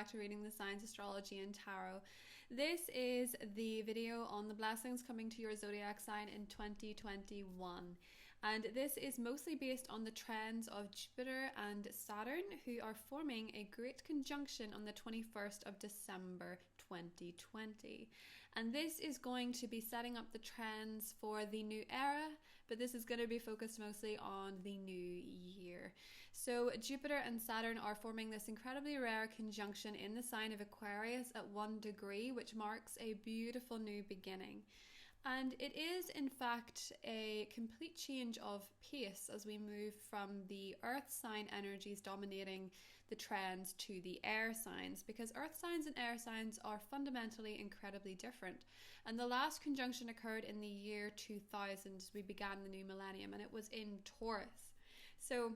back to Reading the Signs, Astrology and Tarot. This is the video on the blessings coming to your zodiac sign in 2021. And this is mostly based on the trends of Jupiter and Saturn, who are forming a great conjunction on the 21st of December 2020. And this is going to be setting up the trends for the new era, but this is going to be focused mostly on the new year. So Jupiter and Saturn are forming this incredibly rare conjunction in the sign of Aquarius at 1 degree, which marks a beautiful new beginning. And it is, in fact, a complete change of pace as we move from the earth sign energies dominating the trends to the air signs, because earth signs and air signs are fundamentally incredibly different. And the last conjunction occurred in the year 2000 as we began the new millennium, and it was in Taurus. So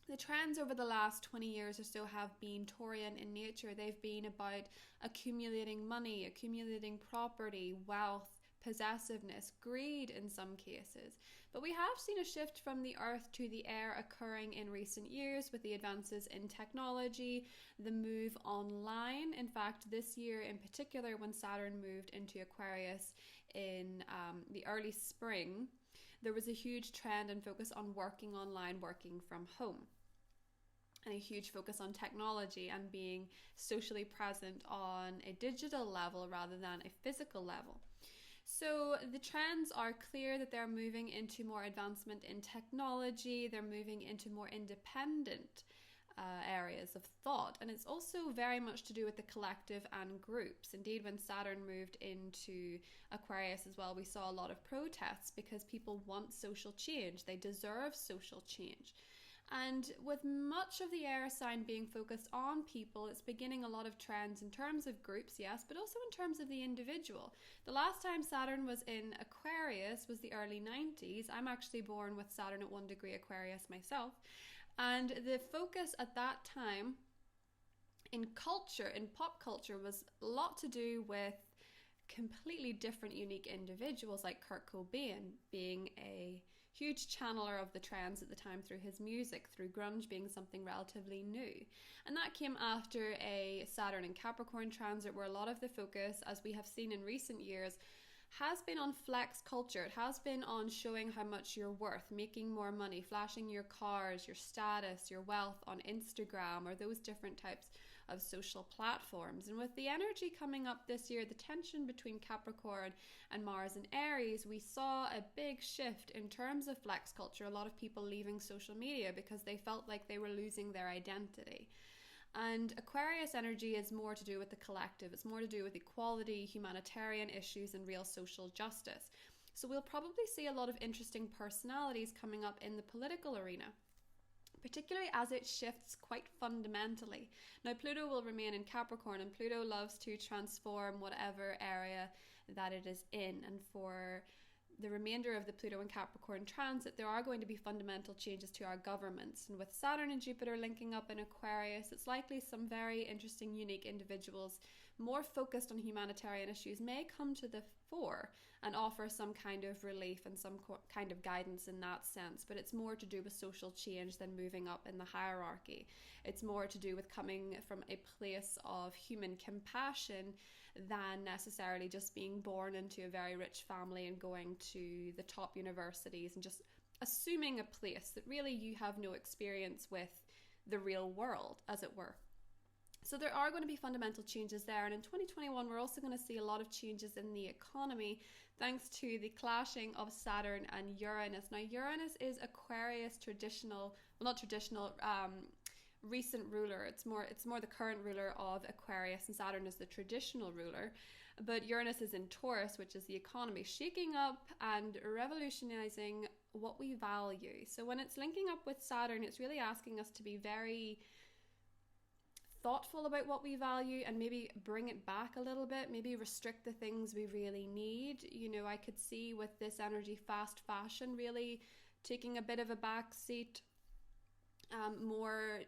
the trends over the last 20 years or so have been Taurian in nature. They've been about accumulating money, accumulating property, wealth, possessiveness, greed in some cases. But we have seen a shift from the earth to the air occurring in recent years with the advances in technology, the move online. In fact, this year in particular, when Saturn moved into Aquarius in the early spring, there was a huge trend and focus on working online, working from home, and a huge focus on technology and being socially present on a digital level rather than a physical level. So the trends are clear that they're moving into more advancement in technology, they're moving into more independent areas of thought, and it's also very much to do with the collective and groups. Indeed, when Saturn moved into Aquarius as well, we saw a lot of protests because people want social change, they deserve social change. And with much of the air sign being focused on people, it's beginning a lot of trends in terms of groups, yes, but also in terms of the individual. The last time Saturn was in Aquarius was the early 90s. I'm actually born with Saturn at 1 degree Aquarius myself. And the focus at that time in culture, in pop culture, was a lot to do with completely different, unique individuals like Kurt Cobain being a huge channeler of the trends at the time through his music, through grunge being something relatively new. And that came after a Saturn and Capricorn transit where a lot of the focus, as we have seen in recent years, has been on flex culture. It has been on showing how much you're worth, making more money, flashing your cars, your status, your wealth on Instagram or those different types of social platforms. And with the energy coming up this year, the tension between Capricorn and Mars and Aries, we saw a big shift in terms of flex culture. A lot of people leaving social media because they felt like they were losing their identity. And Aquarius energy is more to do with the collective. It's more to do with equality, humanitarian issues, and real social justice. So we'll probably see a lot of interesting personalities coming up in the political arena, particularly as it shifts quite fundamentally. Now, Pluto will remain in Capricorn, and Pluto loves to transform whatever area that it is in. And for the remainder of the Pluto and Capricorn transit, there are going to be fundamental changes to our governments. And with Saturn and Jupiter linking up in Aquarius, it's likely some very interesting, unique individuals more focused on humanitarian issues may come to the fore and offer some kind of relief and some kind of guidance in that sense. But it's more to do with social change than moving up in the hierarchy. It's more to do with coming from a place of human compassion than necessarily just being born into a very rich family and going to the top universities and just assuming a place that really you have no experience with the real world, as it were. So there are going to be fundamental changes there. And in 2021, we're also going to see a lot of changes in the economy thanks to the clashing of Saturn and Uranus. Now, Uranus is Aquarius recent ruler. It's more the current ruler of Aquarius, and Saturn is the traditional ruler. But Uranus is in Taurus, which is the economy, shaking up and revolutionizing what we value. So when it's linking up with Saturn, it's really asking us to be very thoughtful about what we value and maybe bring it back a little bit, maybe restrict the things we really need. You know, I could see with this energy fast fashion really taking a bit of a backseat, more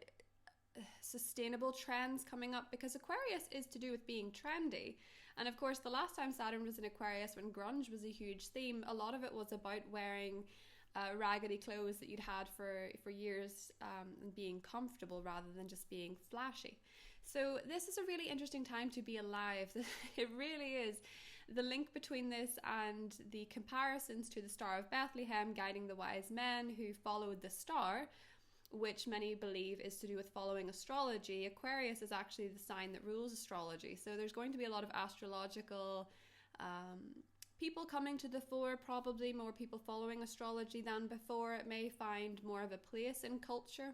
sustainable trends coming up, because Aquarius is to do with being trendy. And of course, the last time Saturn was in Aquarius, when grunge was a huge theme, a lot of it was about wearing raggedy clothes that you'd had for years and being comfortable rather than just being flashy. So this is a really interesting time to be alive. It really is. The link between this and the comparisons to the Star of Bethlehem guiding the wise men who followed the star, which many believe is to do with following astrology. Aquarius is actually the sign that rules astrology. So there's going to be a lot of astrological people coming to the fore, probably more people following astrology than before. It may find more of a place in culture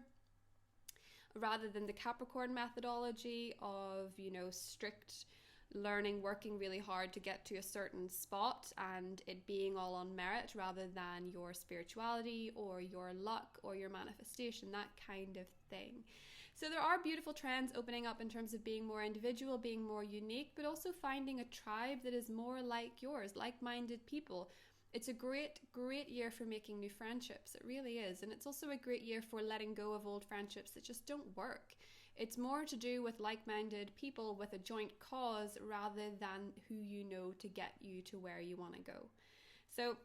rather than the Capricorn methodology of, strict learning, working really hard to get to a certain spot and it being all on merit rather than your spirituality or your luck or your manifestation, that kind of thing. So there are beautiful trends opening up in terms of being more individual, being more unique, but also finding a tribe that is more like yours, like-minded people. It's a great, great year for making new friendships. It really is. And it's also a great year for letting go of old friendships that just don't work. It's more to do with like-minded people with a joint cause rather than who you know to get you to where you want to go. So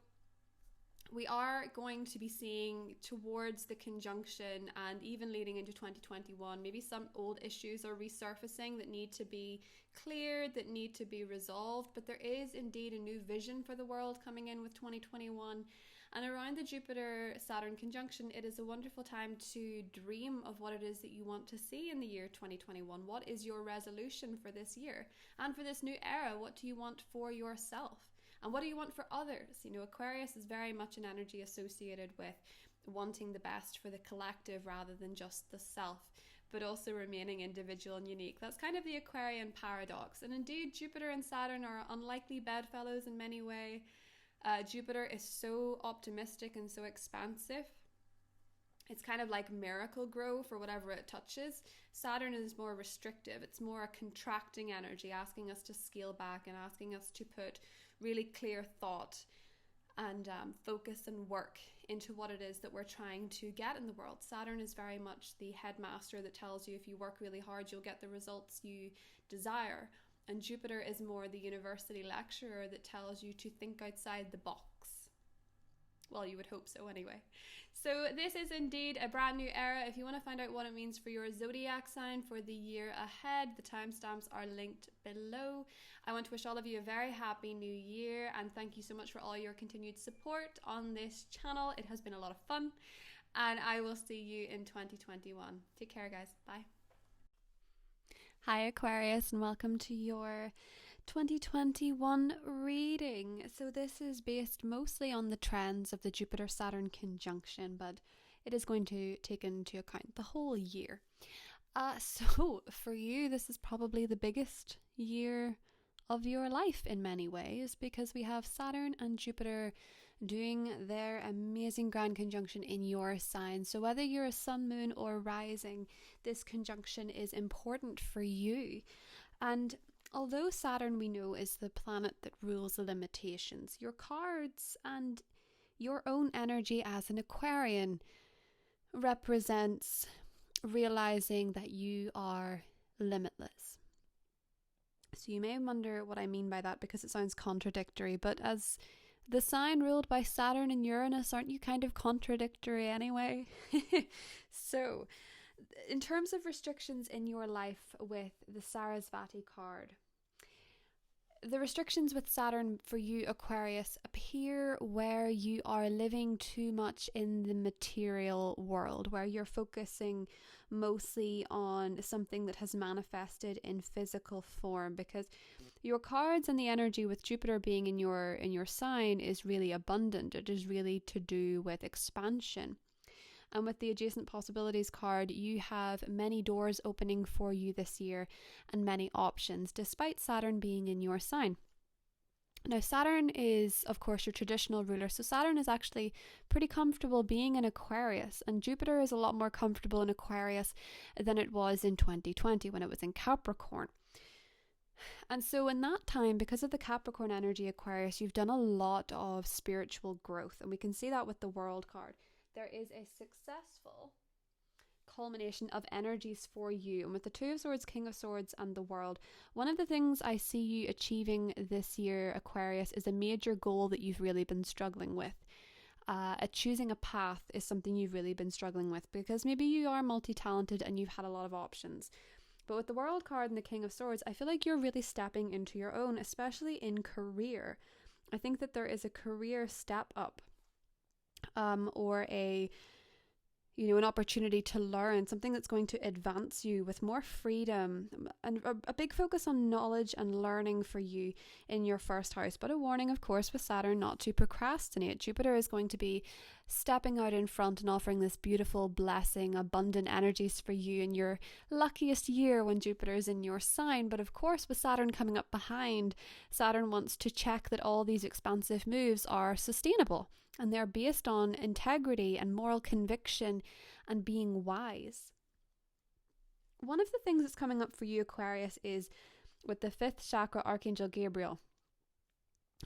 we are going to be seeing towards the conjunction and even leading into 2021, maybe some old issues are resurfacing that need to be cleared, that need to be resolved. But there is indeed a new vision for the world coming in with 2021. And around the Jupiter-Saturn conjunction, it is a wonderful time to dream of what it is that you want to see in the year 2021. What is your resolution for this year? And for this new era, what do you want for yourself? And what do you want for others? Aquarius is very much an energy associated with wanting the best for the collective rather than just the self, but also remaining individual and unique. That's kind of the Aquarian paradox. And indeed, Jupiter and Saturn are unlikely bedfellows in many ways. Jupiter is so optimistic and so expansive. It's kind of like miracle grow for whatever it touches. Saturn is more restrictive. It's more a contracting energy, asking us to scale back and asking us to put really clear thought and focus and work into what it is that we're trying to get in the world. Saturn is very much the headmaster that tells you if you work really hard, you'll get the results you desire. And Jupiter is more the university lecturer that tells you to think outside the box. Well, you would hope so anyway. So this is indeed a brand new era. If you want to find out what it means for your zodiac sign for the year ahead, the timestamps are linked below. I want to wish all of you a very happy new year and thank you so much for all your continued support on this channel. It has been a lot of fun and I will see you in 2021. Take care, guys. Bye. Hi Aquarius and welcome to your 2021 reading. So this is based mostly on the trends of the Jupiter-Saturn conjunction, but it is going to take into account the whole year. So for you, this is probably the biggest year of your life in many ways because we have Saturn and Jupiter doing their amazing grand conjunction in your sign. So whether you're a sun, moon or rising, this conjunction is important for you. And although Saturn we know is the planet that rules the limitations, your cards and your own energy as an Aquarian represents realizing that you are limitless. So you may wonder what I mean by that because it sounds contradictory, but as the sign ruled by Saturn and Uranus, aren't you kind of contradictory anyway? So, in terms of restrictions in your life with the Sarasvati card, the restrictions with Saturn for you, Aquarius, appear where you are living too much in the material world, where you're focusing mostly on something that has manifested in physical form, because your cards and the energy with Jupiter being in your sign is really abundant. It is really to do with expansion. And with the adjacent possibilities card, you have many doors opening for you this year and many options, despite Saturn being in your sign. Now, Saturn is, of course, your traditional ruler. So Saturn is actually pretty comfortable being in Aquarius, and Jupiter is a lot more comfortable in Aquarius than it was in 2020 when it was in Capricorn. And so in that time, because of the Capricorn energy, Aquarius, you've done a lot of spiritual growth, and we can see that with the World card. There is a successful culmination of energies for you. And with the Two of Swords, King of Swords and the World, one of the things I see you achieving this year, Aquarius, is a major goal that you've really been struggling with. Choosing a path is something you've really been struggling with because maybe you are multi-talented and you've had a lot of options. But with the World card and the King of Swords, I feel like you're really stepping into your own, especially in career. I think that there is a career step up, or an opportunity to learn something that's going to advance you with more freedom, and a big focus on knowledge and learning for you in your first house. But a warning, of course, with Saturn not to procrastinate. Jupiter is going to be stepping out in front and offering this beautiful blessing, abundant energies for you in your luckiest year when Jupiter is in your sign. But of course, with Saturn coming up behind, Saturn wants to check that all these expansive moves are sustainable. And they're based on integrity and moral conviction and being wise. One of the things that's coming up for you, Aquarius, is with the 5th chakra, Archangel Gabriel,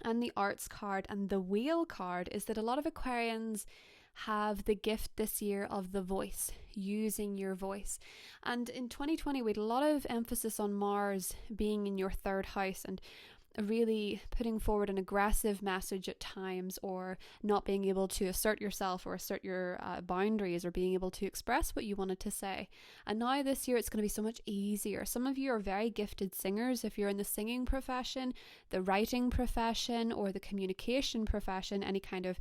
and the Arts card and the Wheel card, is that a lot of Aquarians have the gift this year of the voice, using your voice. And in 2020, we had a lot of emphasis on Mars being in your 3rd house and really putting forward an aggressive message at times, or not being able to assert yourself or assert your boundaries, or being able to express what you wanted to say. And now this year it's going to be so much easier. Some of you are very gifted singers. If you're in the singing profession, the writing profession, or the communication profession, any kind of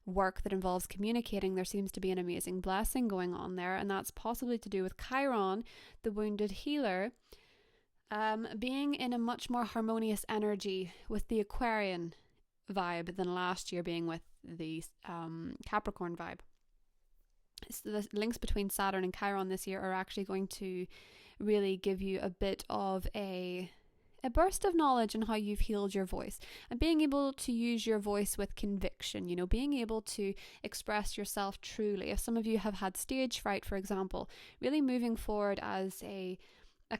work that involves communicating, there seems to be an amazing blessing going on there. And that's possibly to do with Chiron, the wounded healer, being in a much more harmonious energy with the Aquarian vibe than last year being with the Capricorn vibe. So the links between Saturn and Chiron this year are actually going to really give you a bit of a burst of knowledge on how you've healed your voice, and being able to use your voice with conviction, being able to express yourself truly. If some of you have had stage fright, for example, really moving forward as a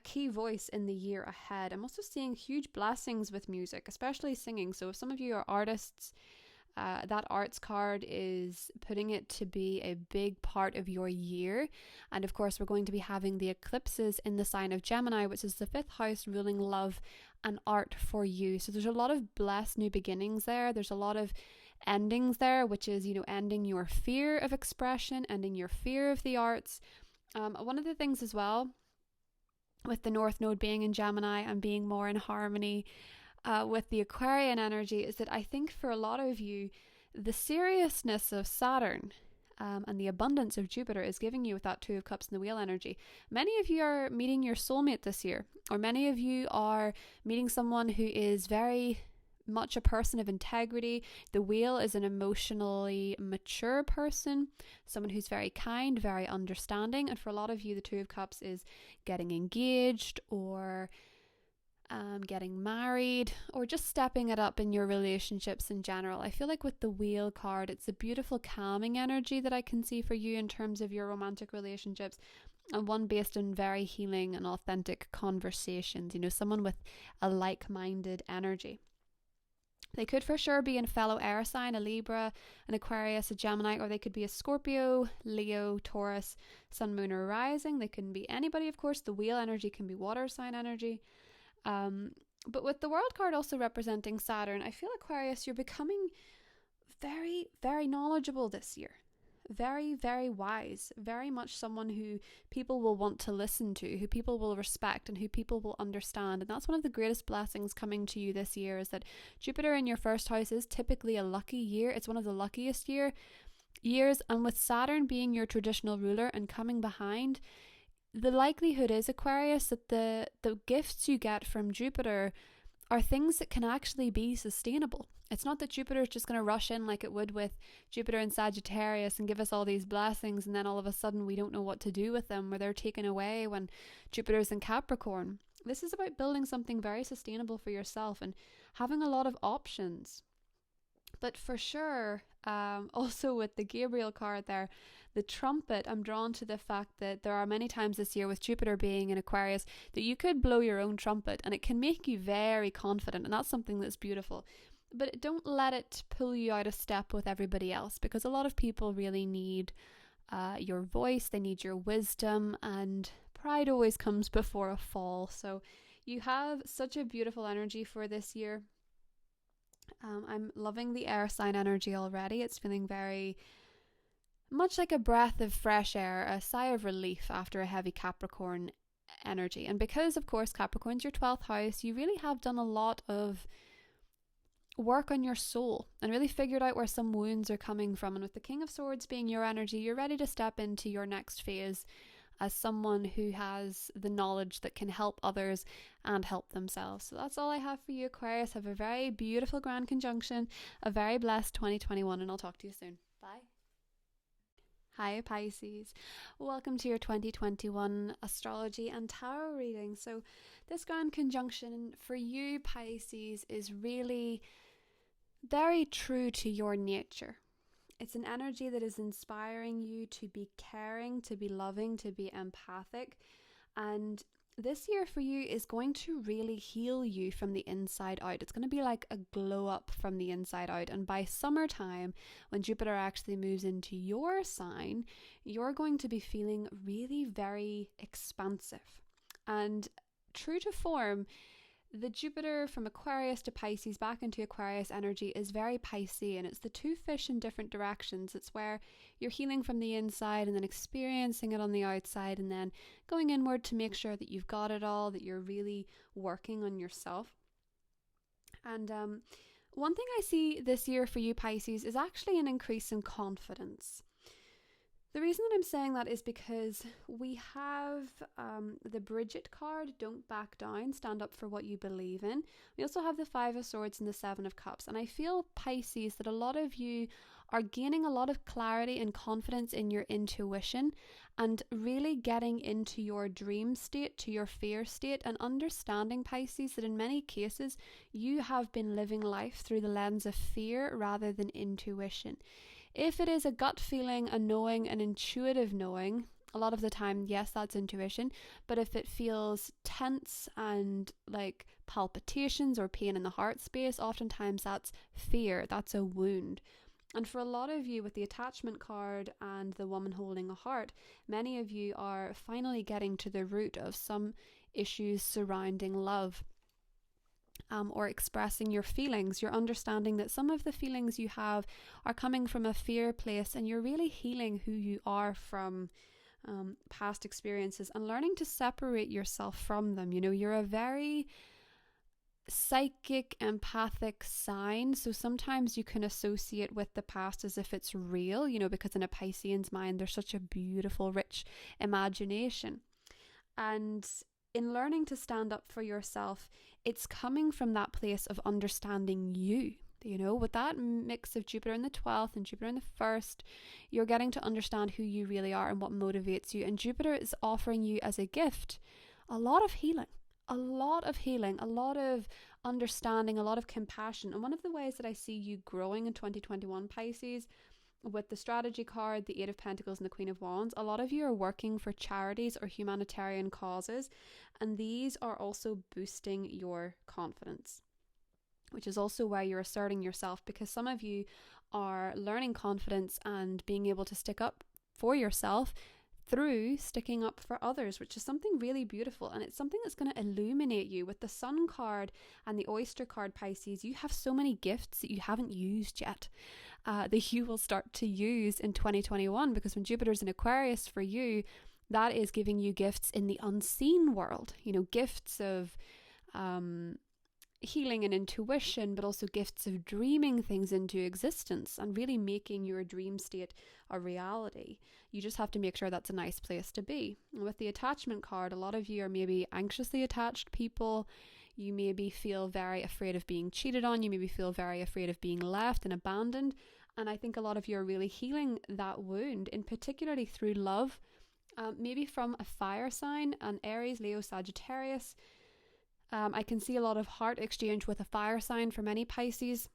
key voice in the year ahead. I'm also seeing huge blessings with music, especially singing. So if some of you are artists, that Arts card is putting it to be a big part of your year. And of course, we're going to be having the eclipses in the sign of Gemini, which is the 5th house, ruling love and art for you. So there's a lot of blessed new beginnings there. There's a lot of endings there, which is, ending your fear of expression, ending your fear of the arts. One of the things as well, with the North Node being in Gemini and being more in harmony with the Aquarian energy, is that I think for a lot of you, the seriousness of Saturn and the abundance of Jupiter is giving you with that 2 of Cups and the Wheel energy. Many of you are meeting your soulmate this year, or many of you are meeting someone who is very much a person of integrity. The Wheel is an emotionally mature person, someone who's very kind, very understanding. And for a lot of you, the 2 of Cups is getting engaged, or getting married, or just stepping it up in your relationships in general. I feel like with the Wheel card, it's a beautiful calming energy that I can see for you in terms of your romantic relationships, and one based on very healing and authentic conversations, someone with a like-minded energy. They could for sure be in fellow air sign, a Libra, an Aquarius, a Gemini, or they could be a Scorpio, Leo, Taurus, Sun, Moon, or Rising. They can be anybody, of course. The Wheel energy can be water sign energy. But with the World card also representing Saturn, I feel, Aquarius, you're becoming very, very knowledgeable this year. Very, very wise. Very much someone who people will want to listen to, who people will respect, and who people will understand. And that's one of the greatest blessings coming to you this year, is that Jupiter in your 1st house is typically a lucky year. It's one of the luckiest years. And with Saturn being your traditional ruler and coming behind, the likelihood is, Aquarius, that the gifts you get from Jupiter are things that can actually be sustainable. It's not that Jupiter is just going to rush in like it would with Jupiter in Sagittarius and give us all these blessings, and then all of a sudden we don't know what to do with them, or they're taken away when Jupiter's in Capricorn. This is about building something very sustainable for yourself and having a lot of options. But for sure, also with the Gabriel card there, the trumpet, I'm drawn to the fact that there are many times this year with Jupiter being in Aquarius that you could blow your own trumpet, and it can make you very confident, and that's something that's beautiful. But don't let it pull you out of step with everybody else, because a lot of people really need your voice, they need your wisdom, and pride always comes before a fall. So you have such a beautiful energy for this year. I'm loving the air sign energy already. It's feeling very much like a breath of fresh air, a sigh of relief after a heavy Capricorn energy. And because, of course, Capricorn's your 12th house, you really have done a lot of work on your soul and really figured out where some wounds are coming from. And with the King of Swords being your energy, you're ready to step into your next phase as someone who has the knowledge that can help others and help themselves. So that's all I have for you, Aquarius. Have a very beautiful grand conjunction, a very blessed 2021, and I'll talk to you soon. Bye. Hi Pisces, welcome to your 2021 astrology and tarot reading. So this grand conjunction for you, Pisces, is really very true to your nature. It's an energy that is inspiring you to be caring, to be loving, to be empathic. And this year for you is going to really heal you from the inside out. It's going to be like a glow up from the inside out. And by summertime, when Jupiter actually moves into your sign, you're going to be feeling really very expansive. And true to form, the Jupiter from Aquarius to Pisces back into Aquarius energy is very Piscean. It's the two fish in different directions. It's where you're healing from the inside and then experiencing it on the outside and then going inward to make sure that you've got it all, that you're really working on yourself. And one thing I see this year for you, Pisces, is actually an increase in confidence. The reason that I'm saying that is because we have the Bridget card, don't back down, stand up for what you believe in. We also have the Five of Swords and the Seven of Cups. And I feel, Pisces, that a lot of you are gaining a lot of clarity and confidence in your intuition and really getting into your dream state, to your fear state, and understanding, Pisces, that in many cases you have been living life through the lens of fear rather than intuition. If it is a gut feeling, a knowing, an intuitive knowing, a lot of the time, yes, that's intuition. But if it feels tense and like palpitations or pain in the heart space, oftentimes that's fear, that's a wound. And for a lot of you with the attachment card and the woman holding a heart, many of you are finally getting to the root of some issues surrounding love. Or expressing your feelings. You're understanding that some of the feelings you have are coming from a fear place, and you're really healing who you are from past experiences and learning to separate yourself from them. You know, you're a very psychic, empathic sign, so sometimes you can associate with the past as if it's real, you know, because in a Piscean's mind there's such a beautiful, rich imagination. And in learning to stand up for yourself, it's coming from that place of understanding you. You know, with that mix of Jupiter in the 12th and Jupiter in the 1st, you're getting to understand who you really are and what motivates you. And Jupiter is offering you as a gift a lot of healing, a lot of understanding, a lot of compassion. And one of the ways that I see you growing in 2021, Pisces, with the strategy card, the Eight of Pentacles and the Queen of Wands, a lot of you are working for charities or humanitarian causes, and these are also boosting your confidence, which is also why you're asserting yourself, because some of you are learning confidence and being able to stick up for yourself through sticking up for others, which is something really beautiful. And it's something that's going to illuminate you. With the Sun card and the Oyster card, Pisces, you have so many gifts that you haven't used yet, that you will start to use in 2021, because when Jupiter's in Aquarius for you, that is giving you gifts in the unseen world, you know, gifts of healing and intuition, but also gifts of dreaming things into existence and really making your dream state a reality. You just have to make sure that's a nice place to be. And with the attachment card, a lot of you are maybe anxiously attached people. You maybe feel very afraid of being cheated on. You maybe feel very afraid of being left and abandoned. And I think a lot of you are really healing that wound, in particularly through love, maybe from a fire sign, an Aries, Leo, Sagittarius. I can see a lot of heart exchange with a fire sign for many Pisces.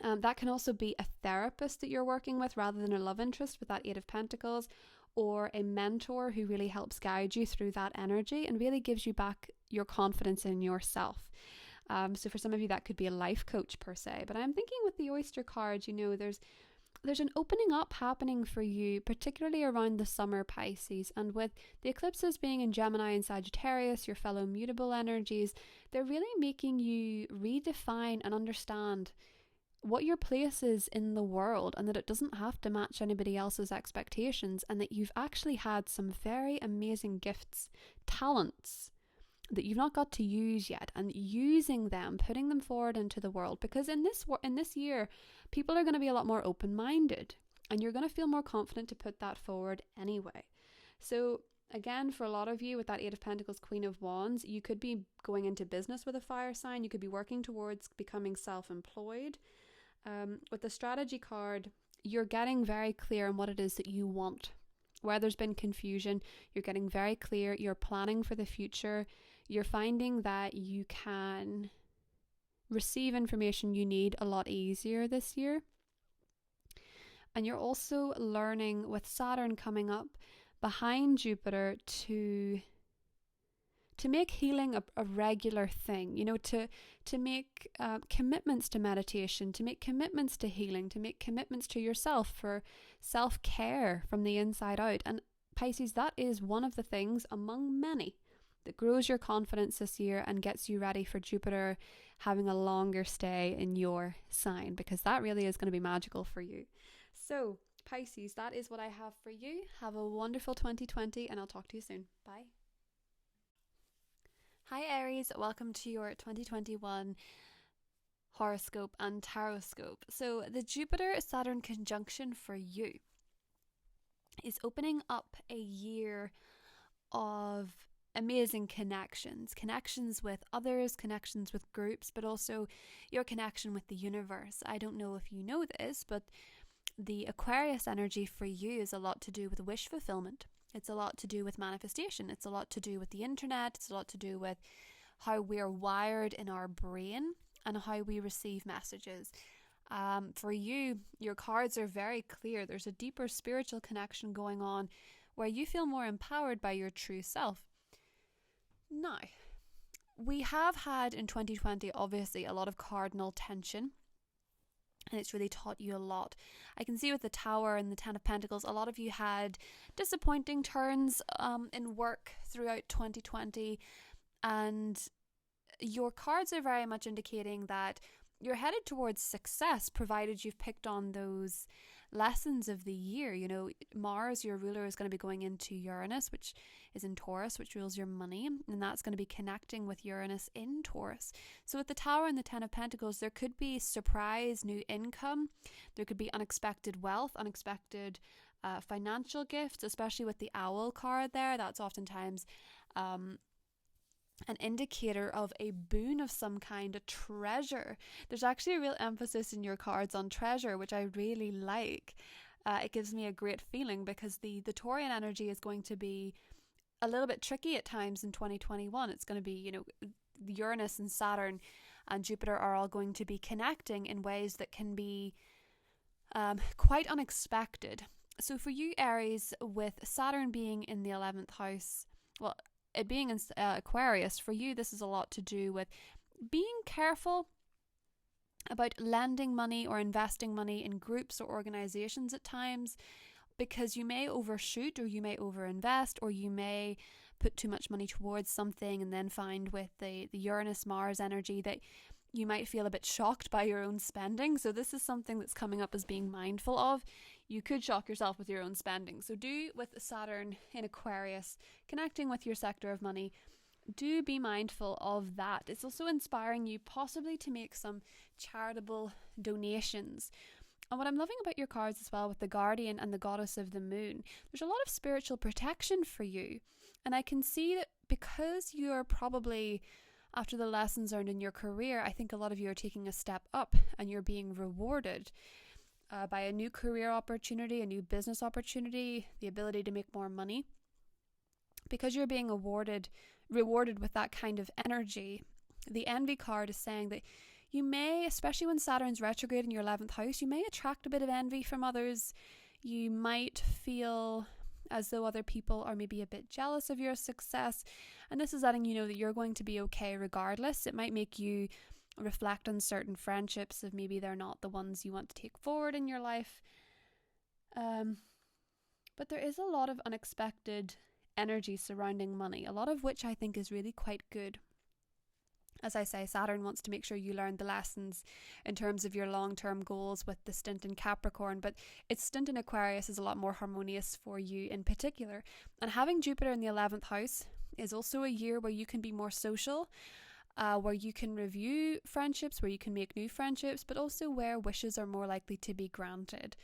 That can also be a therapist that you're working with rather than a love interest with that Eight of Pentacles, or a mentor who really helps guide you through that energy and really gives you back your confidence in yourself. So for some of you, that could be a life coach per se. But I'm thinking with the Oyster card, you know, there's an opening up happening for you, particularly around the summer, Pisces. And with the eclipses being in Gemini and Sagittarius, your fellow mutable energies, they're really making you redefine and understand what your place is in the world, and that it doesn't have to match anybody else's expectations, and that you've actually had some very amazing gifts, talents that you've not got to use yet, and using them, putting them forward into the world. Because in this year, people are going to be a lot more open-minded, and you're going to feel more confident to put that forward anyway. So again, for a lot of you with that Eight of Pentacles, Queen of Wands, you could be going into business with a fire sign. You could be working towards becoming self-employed. With the strategy card, you're getting very clear on what it is that you want. Where there's been confusion, you're getting very clear. You're planning for the future. You're finding that you can receive information you need a lot easier this year. And you're also learning, with Saturn coming up behind Jupiter, to make healing a regular thing, to make commitments to meditation, to make commitments to healing, to make commitments to yourself for self-care from the inside out. And Pisces, that is one of the things among many that grows your confidence this year and gets you ready for Jupiter having a longer stay in your sign, because that really is going to be magical for you. So Pisces, that is what I have for you. Have a wonderful 2020, and I'll talk to you soon. Bye. Hi Aries, welcome to your 2021 horoscope and taroscope. So the Jupiter-Saturn conjunction for you is opening up a year of amazing connections with others, connections with groups, but also your connection with the universe. I don't know if you know this, but the Aquarius energy for you is a lot to do with wish fulfillment. It's a lot to do with manifestation. It's a lot to do with the internet. It's a lot to do with how we're wired in our brain and how we receive messages. For you, your cards are very clear. There's a deeper spiritual connection going on where you feel more empowered by your true self. Now, we have had in 2020, obviously, a lot of cardinal tension. And it's really taught you a lot. I can see with the Tower and the Ten of Pentacles, a lot of you had disappointing turns in work throughout 2020. And your cards are very much indicating that you're headed towards success, provided you've picked on those lessons of the year. Mars, your ruler, is going to be going into Uranus, which is in Taurus, which rules your money, and that's going to be connecting with Uranus in Taurus. So with the Tower and the Ten of Pentacles, there could be surprise new income. There could be unexpected wealth, unexpected financial gifts, especially with the Owl card there. That's oftentimes an indicator of a boon of some kind, a treasure. There's actually a real emphasis in your cards on treasure, which I really like. It gives me a great feeling, because the Taurian energy is going to be a little bit tricky at times in 2021. It's going to be, Uranus and Saturn and Jupiter are all going to be connecting in ways that can be quite unexpected. So for you, Aries, with Saturn being in the 11th house, well, it being in Aquarius, for you, this is a lot to do with being careful about lending money or investing money in groups or organizations at times, because you may overshoot, or you may overinvest, or you may put too much money towards something and then find with the Uranus-Mars energy that you might feel a bit shocked by your own spending. So this is something that's coming up as being mindful of. You could shock yourself with your own spending. So do, with Saturn in Aquarius, connecting with your sector of money, do be mindful of that. It's also inspiring you possibly to make some charitable donations. And what I'm loving about your cards as well, with the Guardian and the Goddess of the Moon, there's a lot of spiritual protection for you. And I can see that because you're probably, after the lessons learned in your career, I think a lot of you are taking a step up and you're being rewarded by a new career opportunity, a new business opportunity, the ability to make more money. Because you're being rewarded with that kind of energy, the Envy card is saying that you may, especially when Saturn's retrograde in your 11th house, you may attract a bit of envy from others. You might feel as though other people are maybe a bit jealous of your success. And this is letting you know that you're going to be okay regardless. It might make you reflect on certain friendships, if maybe they're not the ones you want to take forward in your life. But there is a lot of unexpected energy surrounding money, a lot of which I think is really quite good. As I say, Saturn wants to make sure you learn the lessons in terms of your long-term goals with the stint in Capricorn, but its stint in Aquarius is a lot more harmonious for you in particular. And having Jupiter in the 11th house is also a year where you can be more social, where you can review friendships, where you can make new friendships, but also where wishes are more likely to be granted.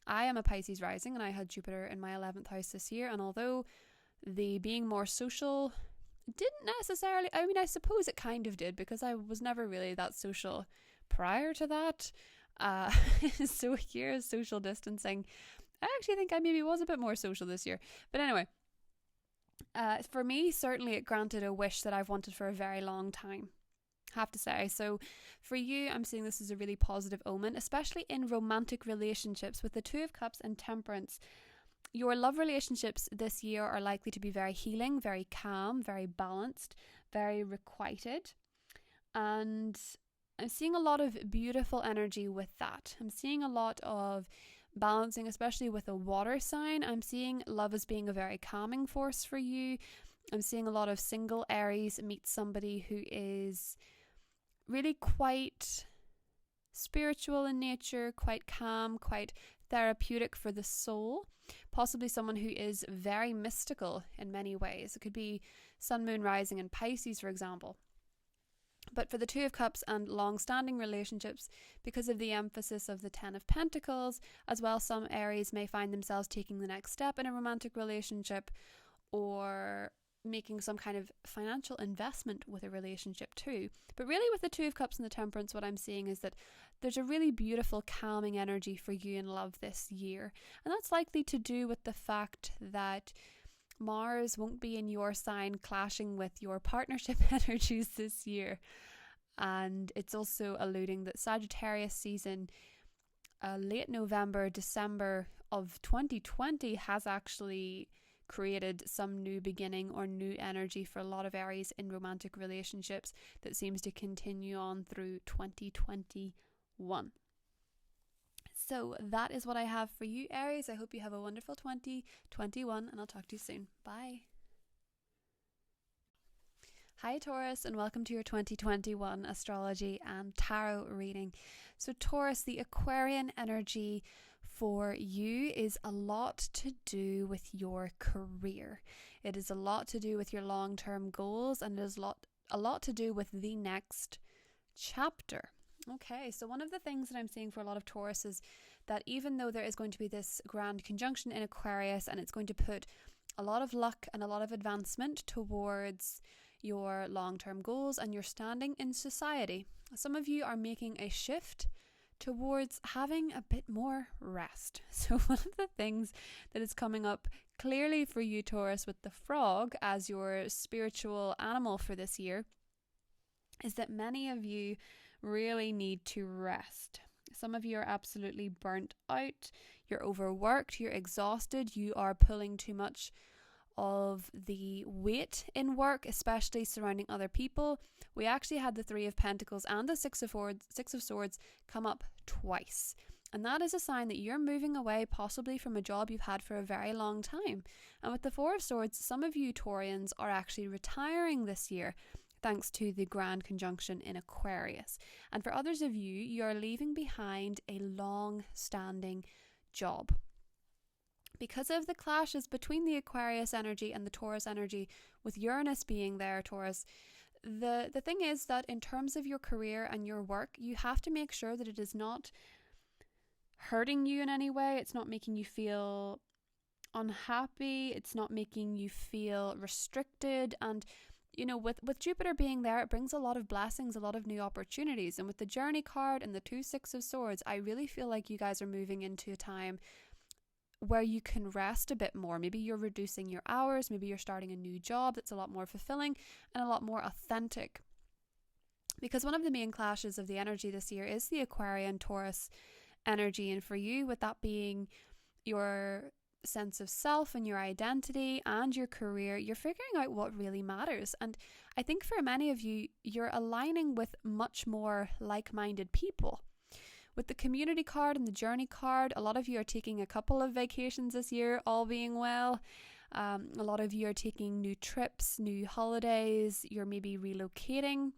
I am a Pisces rising and I had Jupiter in my 11th house this year, and although the being more social didn't necessarily, I mean, I suppose it kind of did, because I was never really that social prior to that. So a year of social distancing, I actually think I maybe was a bit more social this year. But anyway, for me, certainly it granted a wish that I've wanted for a very long time, have to say. So for you, I'm seeing this as a really positive omen, especially in romantic relationships with the Two of Cups and Temperance. Your love relationships this year are likely to be very healing, very calm, very balanced, very requited. And I'm seeing a lot of beautiful energy with that. I'm seeing a lot of balancing, especially with a water sign. I'm seeing love as being a very calming force for you. I'm seeing a lot of single Aries meet somebody who is really quite spiritual in nature, quite calm, quite therapeutic for the soul. Possibly someone who is very mystical in many ways. It could be Sun, Moon, Rising in Pisces, for example. But for the Two of Cups and long-standing relationships, because of the emphasis of the Ten of Pentacles, as well, some Aries may find themselves taking the next step in a romantic relationship, or making some kind of financial investment with a relationship too. But really with the Two of Cups and the Temperance, what I'm seeing is that there's a really beautiful calming energy for you in love this year. And that's likely to do with the fact that Mars won't be in your sign clashing with your partnership energies this year. And it's also alluding that Sagittarius season, late November, December of 2020 has actually created some new beginning or new energy for a lot of Aries in romantic relationships that seems to continue on through 2021. So that is what I have for you, Aries. I hope you have a wonderful 2021, and I'll talk to you soon. Bye. Hi Taurus, and welcome to your 2021 astrology and tarot reading. So Taurus, the Aquarian energy for you is a lot to do with your career. It is a lot to do with your long-term goals, and it is a lot to do with the next chapter. Okay, so one of the things that I'm seeing for a lot of Taurus is that even though there is going to be this grand conjunction in Aquarius, and it's going to put a lot of luck and a lot of advancement towards your long-term goals and your standing in society, some of you are making a shift towards having a bit more rest. So one of the things that is coming up clearly for you, Taurus, with the frog as your spiritual animal for this year, is that many of you really need to rest. Some of you are absolutely burnt out, you're overworked, you're exhausted, you are pulling too much of the weight in work, especially surrounding other people. We actually had the Three of Pentacles and the Six of Swords come up twice. And that is a sign that you're moving away possibly from a job you've had for a very long time. And with the Four of Swords, some of you Taurians are actually retiring this year, thanks to the grand conjunction in Aquarius. And for others of you, you're leaving behind a long-standing job. Because of the clashes between the Aquarius energy and the Taurus energy, with Uranus being there, Taurus, the thing is that in terms of your career and your work, you have to make sure that it is not hurting you in any way. It's not making you feel unhappy. It's not making you feel restricted. And you know, with Jupiter being there, it brings a lot of blessings, a lot of new opportunities. And with the Journey card and the 2 Six of Swords, I really feel like you guys are moving into a time where you can rest a bit more. Maybe you're reducing your hours, maybe you're starting a new job that's a lot more fulfilling and a lot more authentic. Because one of the main clashes of the energy this year is the Aquarian Taurus energy, and for you, with that being your sense of self and your identity and your career, you're figuring out what really matters. And I think for many of you, you're aligning with much more like-minded people. With the Community card and the Journey card, a lot of you are taking a couple of vacations this year, all being well. A lot of you are taking new trips, new holidays, you're maybe relocating.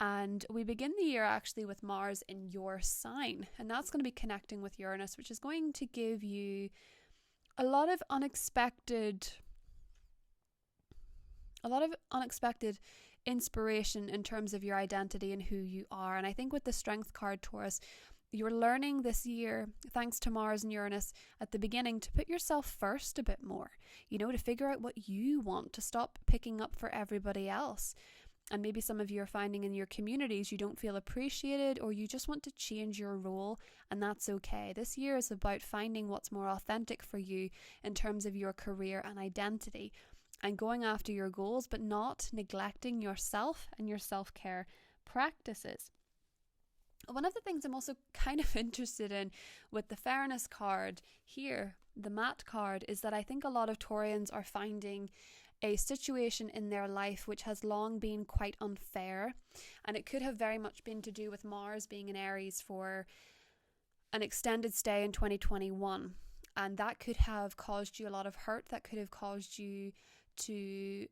And we begin the year actually with Mars in your sign, and that's going to be connecting with Uranus, which is going to give you a lot of unexpected inspiration in terms of your identity and who you are. And I think with the Strength card, Taurus, you're learning this year, thanks to Mars and Uranus at the beginning, to put yourself first a bit more, to figure out what you want, to stop picking up for everybody else. And maybe some of you are finding in your communities you don't feel appreciated, or you just want to change your role, and that's okay. This year is about finding what's more authentic for you in terms of your career and identity, and going after your goals, but not neglecting yourself and your self-care practices. One of the things I'm also kind of interested in with the Fairness card here, the Mat card, is that I think a lot of Taurians are finding a situation in their life which has long been quite unfair, and it could have very much been to do with Mars being in Aries for an extended stay in 2021, and that could have caused you a lot of hurt. That could have caused you to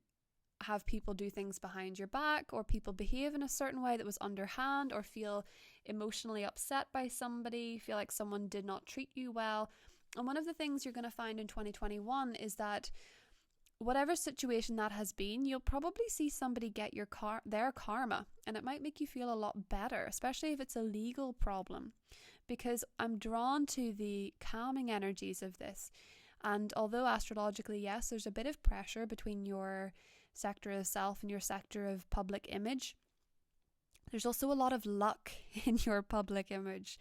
have people do things behind your back, or people behave in a certain way that was underhand, or feel emotionally upset by somebody, feel like someone did not treat you well. And one of the things you're going to find in 2021 is that whatever situation that has been, you'll probably see somebody get their karma, and it might make you feel a lot better, especially if it's a legal problem, because I'm drawn to the calming energies of this. And although astrologically, yes, there's a bit of pressure between your sector of self and your sector of public image, there's also a lot of luck in your public image.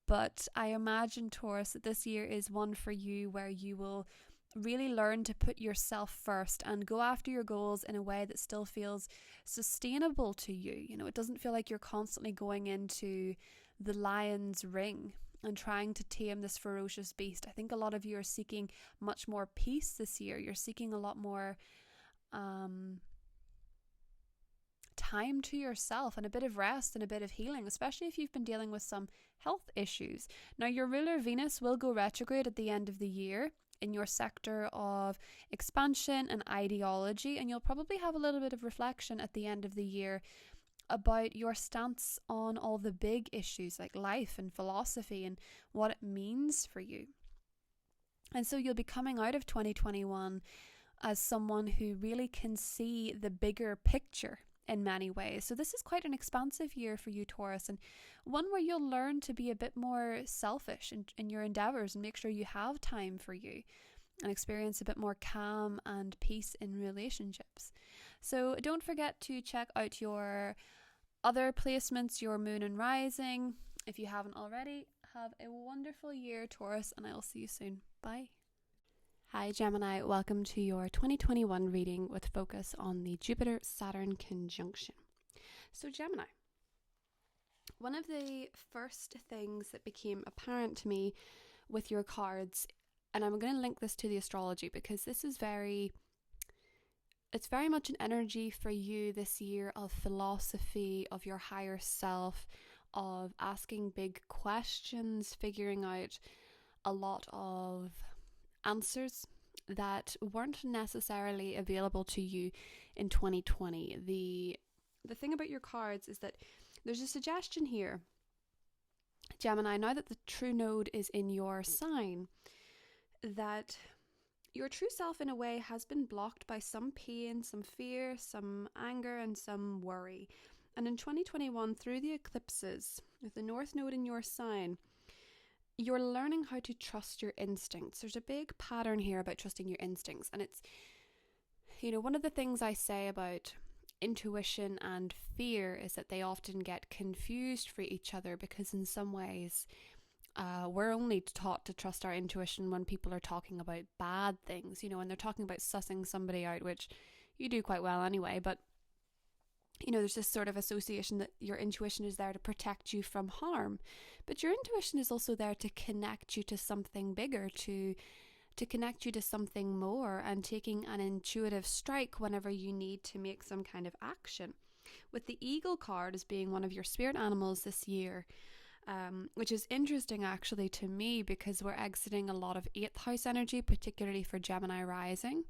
But I imagine, Taurus, that this year is one for you where you will really learn to put yourself first and go after your goals in a way that still feels sustainable to you. It doesn't feel like you're constantly going into the lion's ring and trying to tame this ferocious beast. I think a lot of you are seeking much more peace this year. You're seeking a lot more time to yourself and a bit of rest and a bit of healing, especially if you've been dealing with some health issues. Now, your ruler Venus will go retrograde at the end of the year in your sector of expansion and ideology, and you'll probably have a little bit of reflection at the end of the year about your stance on all the big issues like life and philosophy and what it means for you. And so you'll be coming out of 2021 as someone who really can see the bigger picture in many ways. So this is quite an expansive year for you, Taurus, and one where you'll learn to be a bit more selfish in your endeavors and make sure you have time for you and experience a bit more calm and peace in relationships. So don't forget to check out your other placements, your moon and rising, if you haven't already. Have a wonderful year, Taurus, and I'll see you soon. Bye. Hi Gemini, welcome to your 2021 reading with focus on the Jupiter-Saturn conjunction. So Gemini, one of the first things that became apparent to me with your cards, and I'm going to link this to the astrology because this is it's very much an energy for you this year of philosophy, of your higher self, of asking big questions, figuring out a lot of answers that weren't necessarily available to you in 2020. The thing about your cards is that there's a suggestion here, Gemini, now that the true node is in your sign, that your true self in a way has been blocked by some pain, some fear, some anger and some worry. And in 2021, through the eclipses, with the North Node in your sign, you're learning how to trust your instincts. There's a big pattern here about trusting your instincts. And it's, one of the things I say about intuition and fear is that they often get confused for each other, because in some ways we're only taught to trust our intuition when people are talking about bad things, and they're talking about sussing somebody out, which you do quite well anyway. But there's this sort of association that your intuition is there to protect you from harm, but your intuition is also there to connect you to something bigger, to connect you to something more, and taking an intuitive strike whenever you need to make some kind of action. With the Eagle card as being one of your spirit animals this year, which is interesting actually to me, because we're exiting a lot of 8th house energy, particularly for Gemini rising.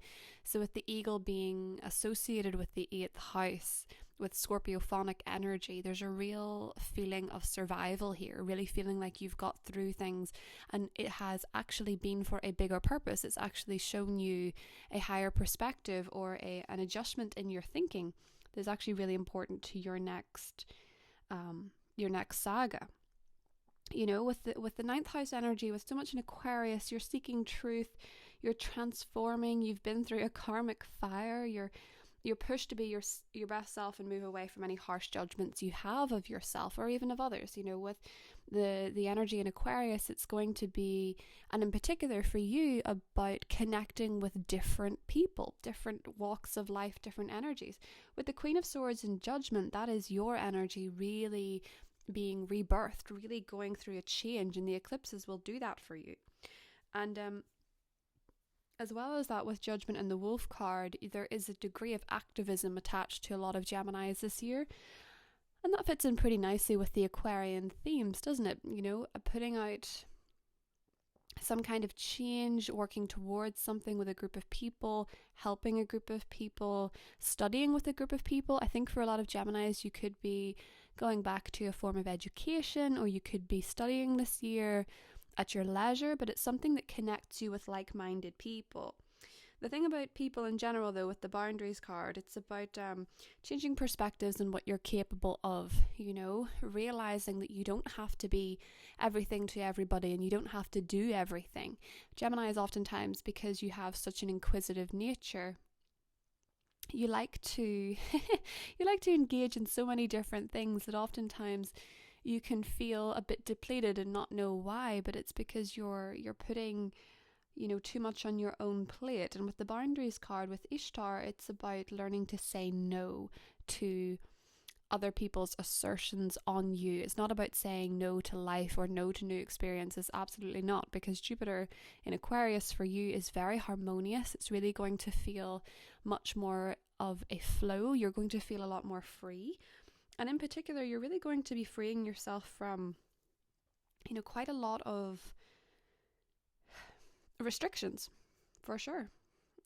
So with the Eagle being associated with the 8th house, with Scorpiophonic energy. There's a real feeling of survival here, really feeling like you've got through things, and it has actually been for a bigger purpose. It's actually shown you a higher perspective or an adjustment in your thinking that's actually really important to your next saga. With the ninth house energy, with so much in Aquarius, you're seeking truth, you're transforming, you've been through a karmic fire, you're pushed to be your best self and move away from any harsh judgments you have of yourself or even of others. With the energy in Aquarius, it's going to be, and in particular for you, about connecting with different people, different walks of life, different energies. With the Queen of Swords in Judgment, that is your energy really being rebirthed, really going through a change, and the eclipses will do that for you. And as well as that, with Judgment and the Wolf card, there is a degree of activism attached to a lot of Geminis this year. And that fits in pretty nicely with the Aquarian themes, doesn't it? Putting out some kind of change, working towards something with a group of people, helping a group of people, studying with a group of people. I think for a lot of Geminis, you could be going back to a form of education, or you could be studying this year at your leisure, but it's something that connects you with like-minded people. The thing about people in general, though, with the boundaries card, it's about changing perspectives and what you're capable of, realizing that you don't have to be everything to everybody and you don't have to do everything. Gemini is oftentimes, because you have such an inquisitive nature, you like to engage in so many different things that oftentimes you can feel a bit depleted and not know why, but it's because you're putting too much on your own plate. And with the boundaries card with Ishtar, it's about learning to say no to other people's assertions on you. It's not about saying no to life or no to new experiences. Absolutely not, because Jupiter in Aquarius for you is very harmonious. It's really going to feel much more of a flow. You're going to feel a lot more free. And in particular, you're really going to be freeing yourself from, quite a lot of restrictions, for sure.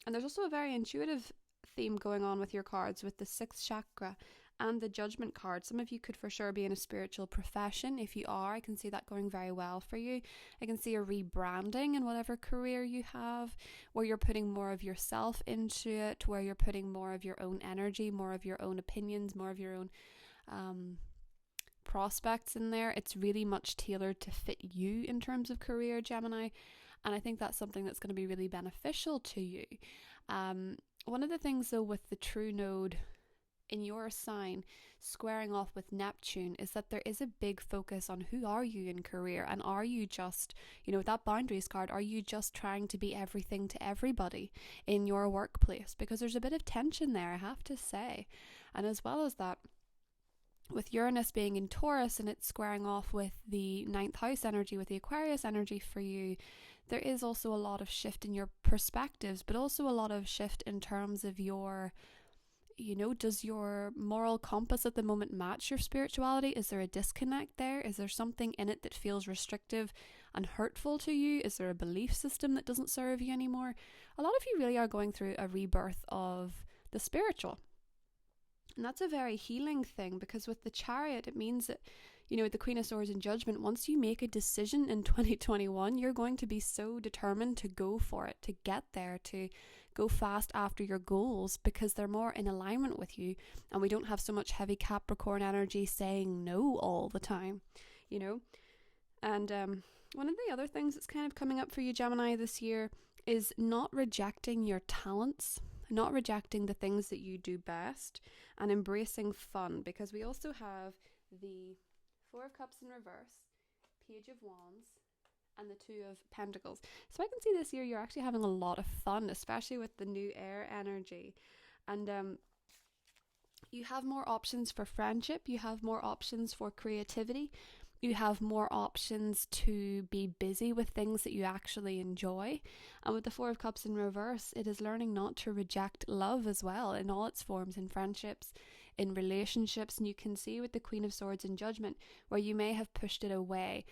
And there's also a very intuitive theme going on with your cards, with the sixth chakra and the Judgment card. Some of you could for sure be in a spiritual profession. If you are, I can see that going very well for you. I can see a rebranding in whatever career you have, where you're putting more of yourself into it, where you're putting more of your own energy, more of your own opinions, more of your own prospects in there. It's really much tailored to fit you in terms of career, Gemini, and I think that's something that's going to be really beneficial to you. One of the things though with the true node in your sign squaring off with Neptune is that there is a big focus on who are you in career, and are you just, that boundaries card, are you just trying to be everything to everybody in your workplace? Because there's a bit of tension there, I have to say. And as well as that, with Uranus being in Taurus and it's squaring off with the ninth house energy, with the Aquarius energy for you, there is also a lot of shift in your perspectives, but also a lot of shift in terms of your, does your moral compass at the moment match your spirituality? Is there a disconnect there? Is there something in it that feels restrictive and hurtful to you? Is there a belief system that doesn't serve you anymore? A lot of you really are going through a rebirth of the spiritual. And that's a very healing thing, because with the Chariot, it means that, the Queen of Swords in Judgment, once you make a decision in 2021, you're going to be so determined to go for it, to get there, to go fast after your goals, because they're more in alignment with you. And we don't have so much heavy Capricorn energy saying no all the time, And one of the other things that's kind of coming up for you, Gemini, this year is not rejecting your talents, not rejecting the things that you do best, and embracing fun, because we also have the Four of Cups in reverse, Page of Wands, and the Two of Pentacles. So I can see this year you're actually having a lot of fun, especially with the new air energy. And you have more options for friendship, you have more options for creativity, you have more options to be busy with things that you actually enjoy. And with the Four of Cups in reverse, it is learning not to reject love as well, in all its forms, in friendships, in relationships. And you can see with the Queen of Swords in Judgment, where you may have pushed it away.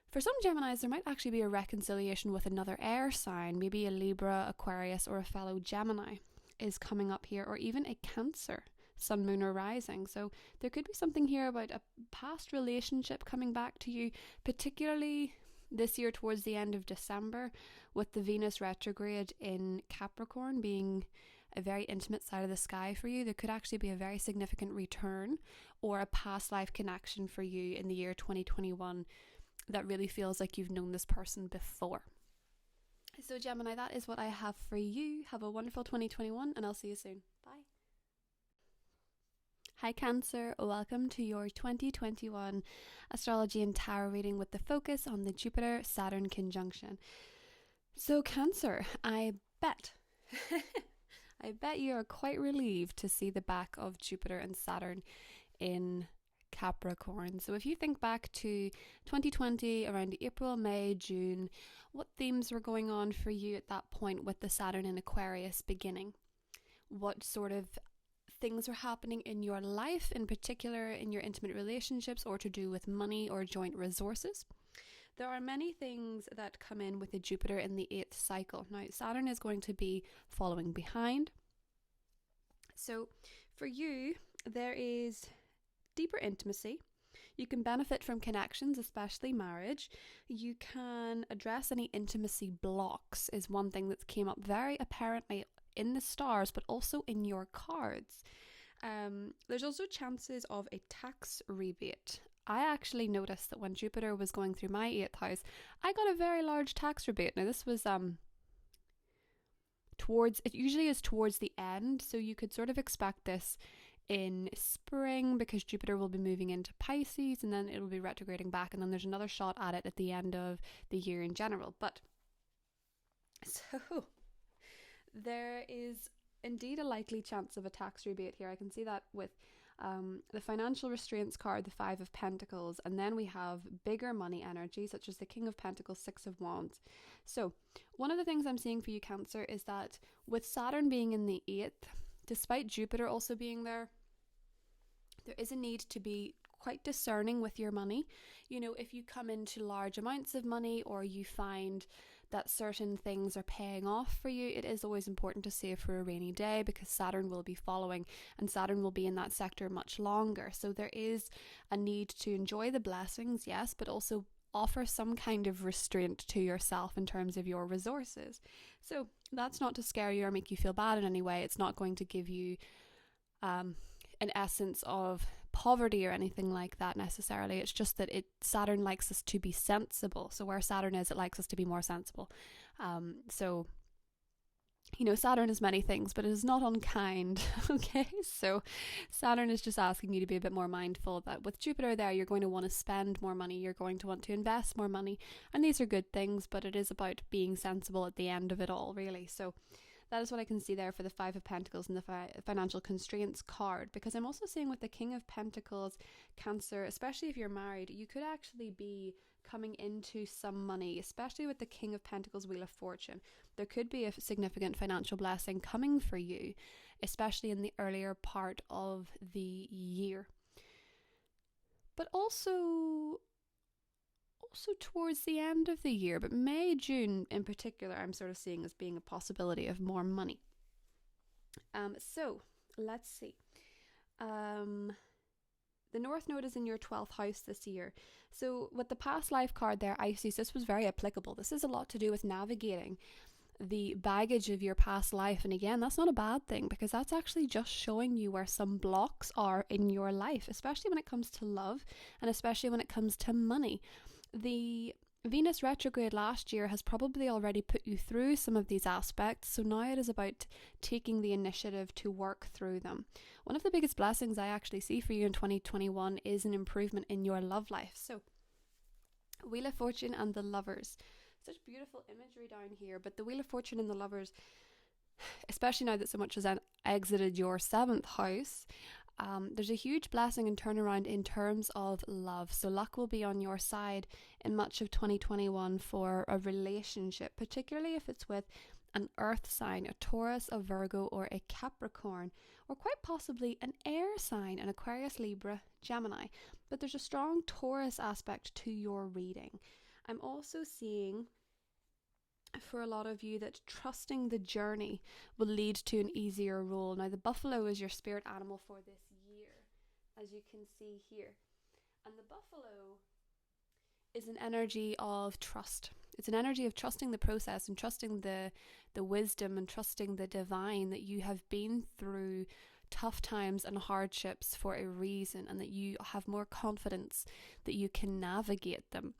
For some Geminis, there might actually be a reconciliation with another air sign, maybe a Libra, Aquarius, or a fellow Gemini is coming up here, or even a Cancer. sun, moon, or rising. So there could be something here about a past relationship coming back to you, particularly this year towards the end of December, with the Venus retrograde in Capricorn being a very intimate side of the sky for you. There could actually be a very significant return or a past life connection for you in the year 2021 that really feels like you've known this person before. So Gemini, that is what I have for you. Have a wonderful 2021 and I'll see you soon. Bye. Hi Cancer, welcome to your 2021 astrology and tarot reading with the focus on the Jupiter-Saturn conjunction. So Cancer, I bet you are quite relieved to see the back of Jupiter and Saturn in Capricorn. So if you think back to 2020, around April, May, June, what themes were going on for you at that point with the Saturn in Aquarius beginning? What sort of things were happening in your life, in particular in your intimate relationships or to do with money or joint resources? There are many things that come in with the Jupiter in the 8th cycle. Now, Saturn is going to be following behind. So for you, there is deeper intimacy. You can benefit from connections, especially marriage. You can address any intimacy blocks, is one thing that came up very apparently in the stars, but also in your cards. There's also chances of a tax rebate. I actually noticed that when Jupiter was going through my 8th house, I got a very large tax rebate. Now this was it usually is towards the end, so you could sort of expect this in spring because Jupiter will be moving into Pisces and then it'll be retrograding back, and then there's another shot at it at the end of the year in general. But so there is indeed a likely chance of a tax rebate here. I can see that with the financial restraints card, the 5 of Pentacles, and then we have bigger money energy such as the King of Pentacles, 6 of Wands. So one of the things I'm seeing for you Cancer is that with Saturn being in the 8th, despite Jupiter also being there, there is a need to be quite discerning with your money. You know, if you come into large amounts of money or you find that certain things are paying off for you, it is always important to save for a rainy day because Saturn will be following and Saturn will be in that sector much longer. So there is a need to enjoy the blessings, yes, but also offer some kind of restraint to yourself in terms of your resources. So that's not to scare you or make you feel bad in any way. It's not going to give you an essence of poverty or anything like that necessarily. It's just that Saturn likes us to be sensible. So where Saturn is, it likes us to be more sensible. So you know, Saturn is many things, but it is not unkind. Okay, so Saturn is just asking you to be a bit more mindful that with Jupiter there, you're going to want to spend more money, you're going to want to invest more money, and these are good things, but it is about being sensible at the end of it all, really. So that is what I can see there for the 5 of Pentacles and the financial constraints card, because I'm also seeing with the King of Pentacles, Cancer, especially if you're married, you could actually be coming into some money, especially with the King of Pentacles, Wheel of Fortune. There could be a significant financial blessing coming for you, especially in the earlier part of the year. But also towards the end of the year, but May, June in particular, I'm sort of seeing as being a possibility of more money. So let's see. The North Node is in your 12th house this year. So with the past life card there, Isis, this was very applicable. This is a lot to do with navigating the baggage of your past life. And again, that's not a bad thing because that's actually just showing you where some blocks are in your life, especially when it comes to love and especially when it comes to money. The Venus retrograde last year has probably already put you through some of these aspects, so now it is about taking the initiative to work through them. One of the biggest blessings I actually see for you in 2021 is an improvement in your love life. So, Wheel of Fortune and the Lovers. Such beautiful imagery down here, but the Wheel of Fortune and the Lovers, especially now that so much has exited your 7th house, there's a huge blessing and turnaround in terms of love. So luck will be on your side in much of 2021 for a relationship, particularly if it's with an earth sign, a Taurus, a Virgo, or a Capricorn, or quite possibly an air sign, an Aquarius, Libra, Gemini. But there's a strong Taurus aspect to your reading. I'm also seeing for a lot of you that trusting the journey will lead to an easier role. Now, the buffalo is your spirit animal for this year, as you can see here. And the buffalo is an energy of trust. It's an energy of trusting the process and trusting the wisdom and trusting the divine, that you have been through tough times and hardships for a reason, and that you have more confidence that you can navigate them.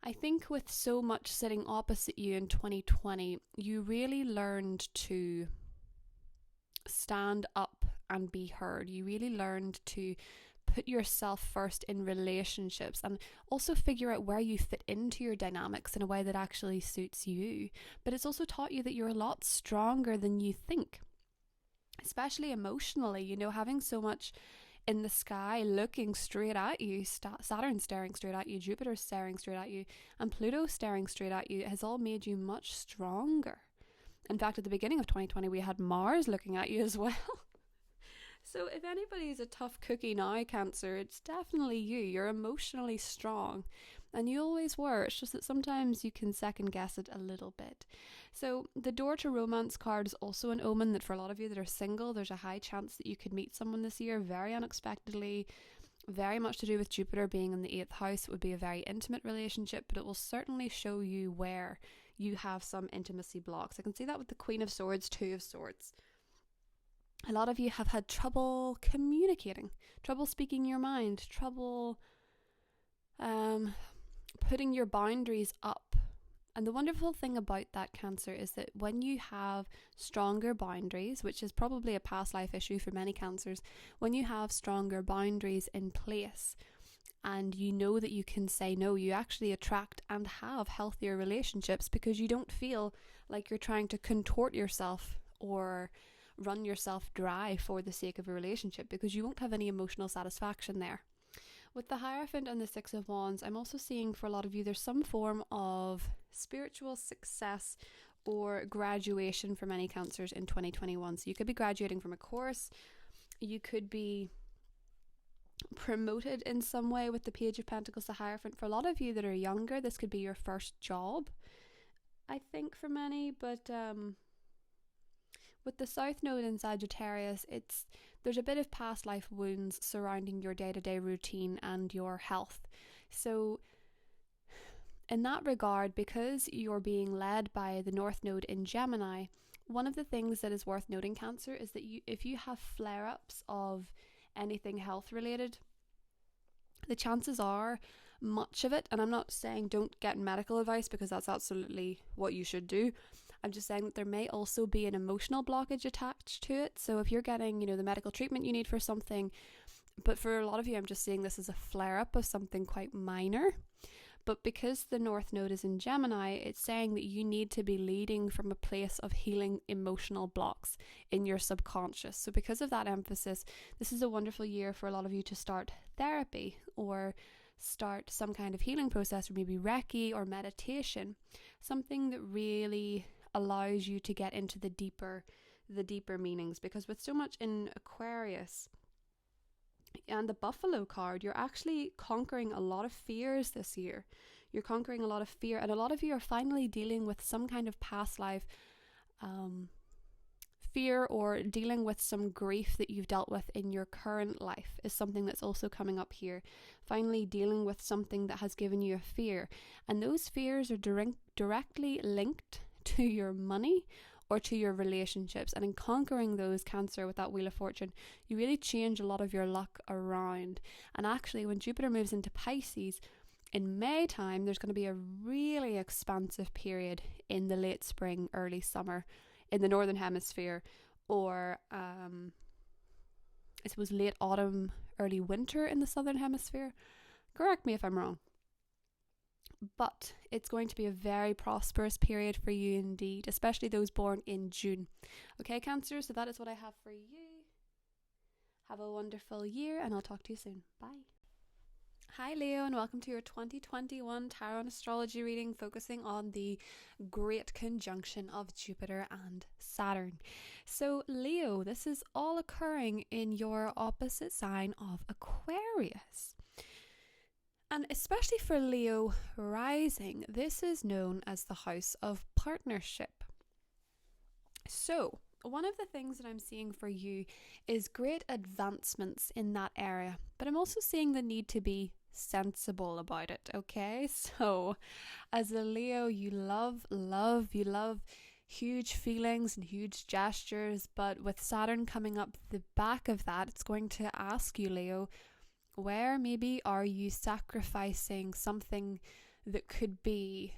I think with so much sitting opposite you in 2020, you really learned to stand up and be heard. You really learned to put yourself first in relationships and also figure out where you fit into your dynamics in a way that actually suits you. But it's also taught you that you're a lot stronger than you think, especially emotionally. You know, having so much in the sky looking straight at you, Saturn staring straight at you, Jupiter staring straight at you, and Pluto staring straight at you, has all made you much stronger. In fact, at the beginning of 2020, we had Mars looking at you as well. So if anybody's a tough cookie now, Cancer, it's definitely you. You're emotionally strong, and you always were. It's just that sometimes you can second guess it a little bit. So the door to romance card is also an omen that for a lot of you that are single, there's a high chance that you could meet someone this year very unexpectedly. Very much to do with Jupiter being in the 8th house. It would be a very intimate relationship, but it will certainly show you where you have some intimacy blocks. I can see that with the Queen of Swords, Two of Swords. A lot of you have had trouble communicating, trouble speaking your mind, trouble putting your boundaries up. And the wonderful thing about that, Cancer, is that when you have stronger boundaries, which is probably a past life issue for many Cancers, when you have stronger boundaries in place and you know that you can say no, you actually attract and have healthier relationships, because you don't feel like you're trying to contort yourself or run yourself dry for the sake of a relationship, because you won't have any emotional satisfaction there. With the Hierophant and the Six of Wands, I'm also seeing for a lot of you there's some form of spiritual success or graduation for many Cancers in 2021. So you could be graduating from a course, you could be promoted in some way with the Page of Pentacles, the Hierophant. For a lot of you that are younger, this could be your first job, I think, for many. But with the South Node in Sagittarius, there's a bit of past life wounds surrounding your day-to-day routine and your health. So in that regard, because you're being led by the North Node in Gemini, one of the things that is worth noting, Cancer, is that if you have flare-ups of anything health related, the chances are much of it, and I'm not saying don't get medical advice, because that's absolutely what you should do. I'm just saying that there may also be an emotional blockage attached to it. So if you're getting, the medical treatment you need for something, but for a lot of you, I'm just seeing this as a flare-up of something quite minor. But because the North Node is in Gemini, it's saying that you need to be leading from a place of healing emotional blocks in your subconscious. So because of that emphasis, this is a wonderful year for a lot of you to start therapy or start some kind of healing process, or maybe Reiki or meditation, something that really allows you to get into the deeper meanings. Because with so much in Aquarius and the Buffalo card, you're actually conquering a lot of fears this year. You're conquering a lot of fear, and a lot of you are finally dealing with some kind of past life fear, or dealing with some grief that you've dealt with in your current life is something that's also coming up here. Finally dealing with something that has given you a fear, and those fears are directly linked to your money or to your relationships. And in conquering those, Cancer, with that Wheel of Fortune, you really change a lot of your luck around. And actually, when Jupiter moves into Pisces in May time, there's going to be a really expansive period in the late spring, early summer in the Northern Hemisphere, or I suppose late autumn, early winter in the Southern Hemisphere. Correct me if I'm wrong. But it's going to be a very prosperous period for you indeed, especially those born in June. Okay, Cancer, so that is what I have for you. Have a wonderful year, and I'll talk to you soon. Bye. Hi Leo, and welcome to your 2021 Tarot and Astrology reading, focusing on the great conjunction of Jupiter and Saturn. So Leo, this is all occurring in your opposite sign of Aquarius. And especially for Leo rising, this is known as the house of partnership. So, one of the things that I'm seeing for you is great advancements in that area, but I'm also seeing the need to be sensible about it, okay? So, as a Leo, you love huge feelings and huge gestures, but with Saturn coming up the back of that, it's going to ask you, Leo, where maybe are you sacrificing something that could be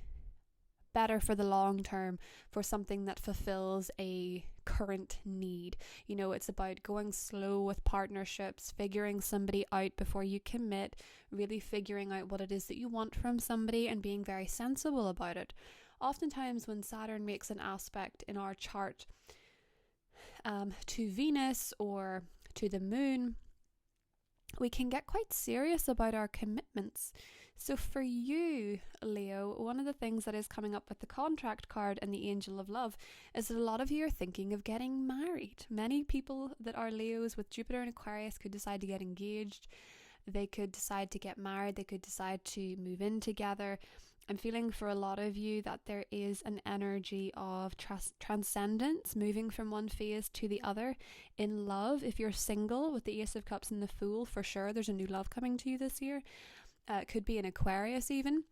better for the long term for something that fulfills a current need? You know, it's about going slow with partnerships, figuring somebody out before you commit, really figuring out what it is that you want from somebody and being very sensible about it. Oftentimes when Saturn makes an aspect in our chart to Venus or to the moon, we can get quite serious about our commitments. So for you, Leo, one of the things that is coming up with the contract card and the angel of love is that a lot of you are thinking of getting married. Many people that are Leos with Jupiter and Aquarius could decide to get engaged. They could decide to get married. They could decide to move in together. I'm feeling for a lot of you that there is an energy of transcendence, moving from one phase to the other in love. If you're single with the Ace of Cups and the Fool, for sure there's a new love coming to you this year. It could be an Aquarius even.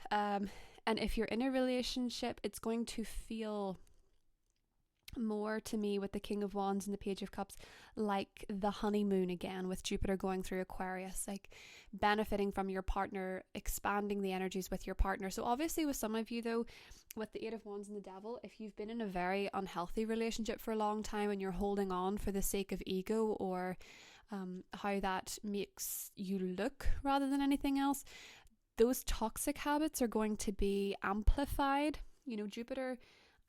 And if you're in a relationship, it's going to feel more to me with the King of Wands and the Page of Cups like the honeymoon again, with Jupiter going through Aquarius, like benefiting from your partner, expanding the energies with your partner. So obviously with some of you though, with the Eight of Wands and the Devil, if you've been in a very unhealthy relationship for a long time and you're holding on for the sake of ego or how that makes you look rather than anything else, those toxic habits are going to be amplified. You know, Jupiter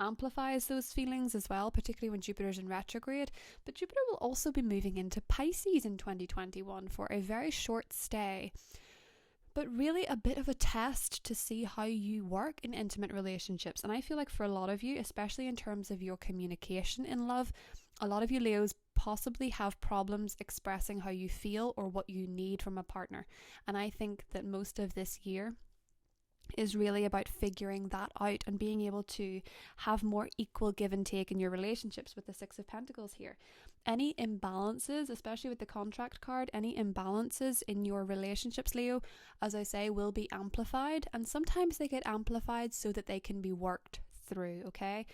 amplifies those feelings as well, particularly when Jupiter's in retrograde. But Jupiter will also be moving into Pisces in 2021 for a very short stay, but really a bit of a test to see how you work in intimate relationships. And I feel like for a lot of you, especially in terms of your communication in love, a lot of you Leos possibly have problems expressing how you feel or what you need from a partner. And I think that most of this year is really about figuring that out and being able to have more equal give and take in your relationships with the Six of Pentacles here. Any imbalances, especially with the contract card, any imbalances in your relationships, Leo, as I say, will be amplified, and sometimes they get amplified so that they can be worked through, okay?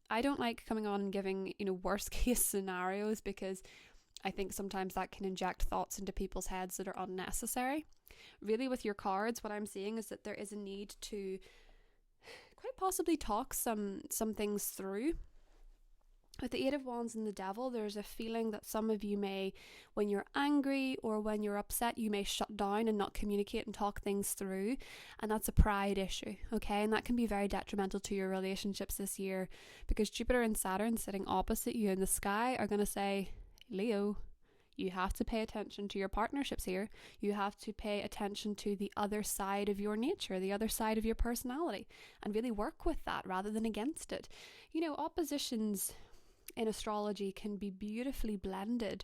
I don't like coming on and giving, worst case scenarios, because I think sometimes that can inject thoughts into people's heads that are unnecessary. Really, with your cards, what I'm seeing is that there is a need to quite possibly talk some things through. With the Eight of Wands and the Devil, there's a feeling that some of you may, when you're angry or when you're upset, you may shut down and not communicate and talk things through. And that's a pride issue, okay? And that can be very detrimental to your relationships this year, because Jupiter and Saturn sitting opposite you in the sky are going to say, Leo, you have to pay attention to your partnerships here. You have to pay attention to the other side of your nature, the other side of your personality, and really work with that rather than against it. Oppositions in astrology can be beautifully blended,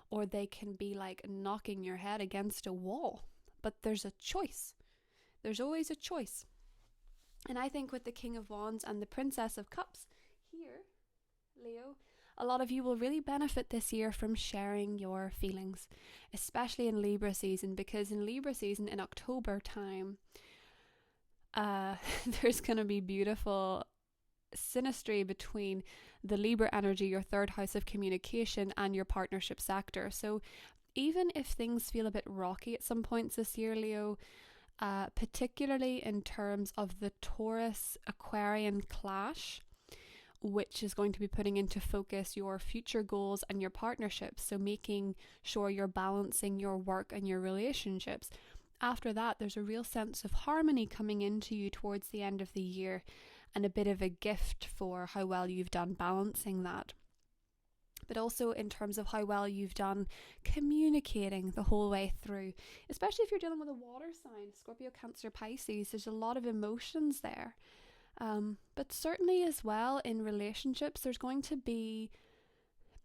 or they can be like knocking your head against a wall. But there's a choice. There's always a choice. And I think with the King of Wands and the Princess of Cups here, Leo, a lot of you will really benefit this year from sharing your feelings, especially in Libra season, because in Libra season, in October time, there's going to be beautiful synastry between the Libra energy, your third house of communication, and your partnership sector. So even if things feel a bit rocky at some points this year, Leo, particularly in terms of the Taurus Aquarian clash, which is going to be putting into focus your future goals and your partnerships, so making sure you're balancing your work and your relationships. After that, there's a real sense of harmony coming into you towards the end of the year, and a bit of a gift for how well you've done balancing that. But also in terms of how well you've done communicating the whole way through, especially if you're dealing with a water sign, Scorpio, Cancer, Pisces, there's a lot of emotions there. But certainly as well in relationships, there's going to be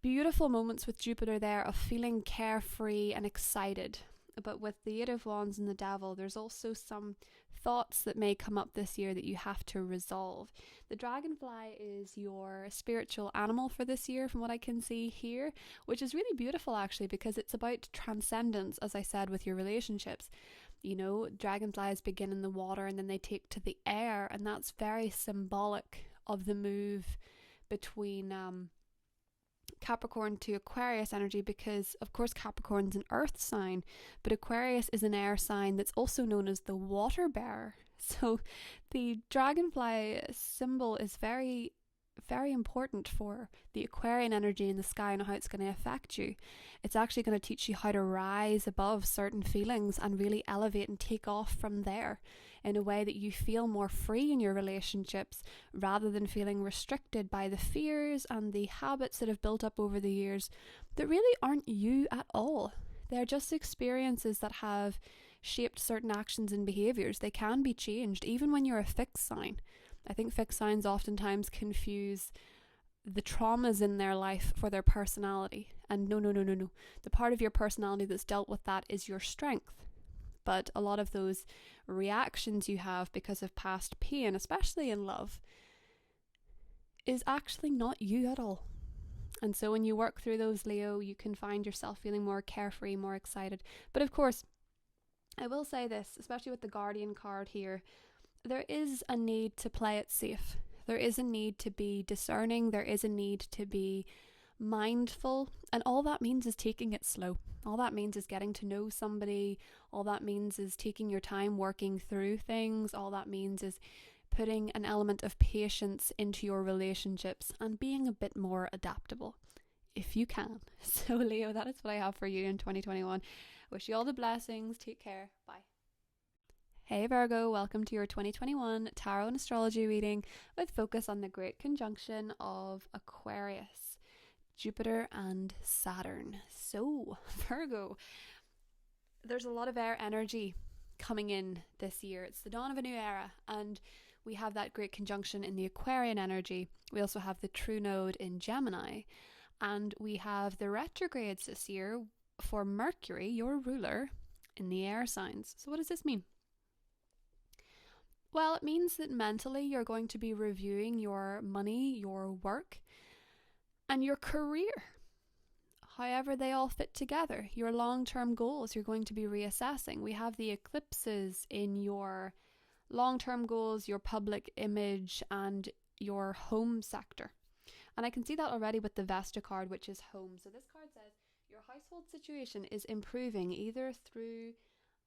beautiful moments with Jupiter there of feeling carefree and excited. but with the Eight of Wands and the Devil, there's also some thoughts that may come up this year that you have to resolve. The dragonfly is your spiritual animal for this year, from what I can see here, which is really beautiful actually, because it's about transcendence, as I said, with your relationships. You know, dragonflies begin in the water and then they take to the air, and that's very symbolic of the move between Capricorn to Aquarius energy, because of course Capricorn's an earth sign, but Aquarius is an air sign that's also known as the water bearer. So the dragonfly symbol is very, very important for the Aquarian energy in the sky and how it's going to affect you. It's actually going to teach you how to rise above certain feelings and really elevate and take off from there in a way that you feel more free in your relationships, rather than feeling restricted by the fears and the habits that have built up over the years that really aren't you at all. They're just experiences that have shaped certain actions and behaviours. They can be changed even when you're a fixed sign. I think fixed signs oftentimes confuse the traumas in their life for their personality. And no. The part of your personality that's dealt with that is your strength. But a lot of those reactions you have because of past pain, especially in love, is actually not you at all. And so when you work through those, Leo, you can find yourself feeling more carefree, more excited. But of course, I will say this, especially with the Guardian card here, there is a need to play it safe. There is a need to be discerning. There is a need to be mindful. And all that means is taking it slow. All that means is getting to know somebody. All that means is taking your time working through things. All that means is putting an element of patience into your relationships and being a bit more adaptable, if you can. So Leo, that is what I have for you in 2021. Wish you all the blessings. Take care. Bye. Hey Virgo, welcome to your 2021 Tarot and Astrology reading with focus on the great conjunction of Aquarius, Jupiter and Saturn. So Virgo, there's a lot of air energy coming in this year. It's the dawn of a new era, and we have that great conjunction in the Aquarian energy. We also have the true node in Gemini, and we have the retrogrades this year for Mercury, your ruler, in the air signs. So what does this mean? Well, it means that mentally you're going to be reviewing your money, your work, and your career. However they all fit together. Your long-term goals you're going to be reassessing. We have the eclipses in your long-term goals, your public image, and your home sector. And I can see that already with the Vesta card, which is home. So this card says your household situation is improving either through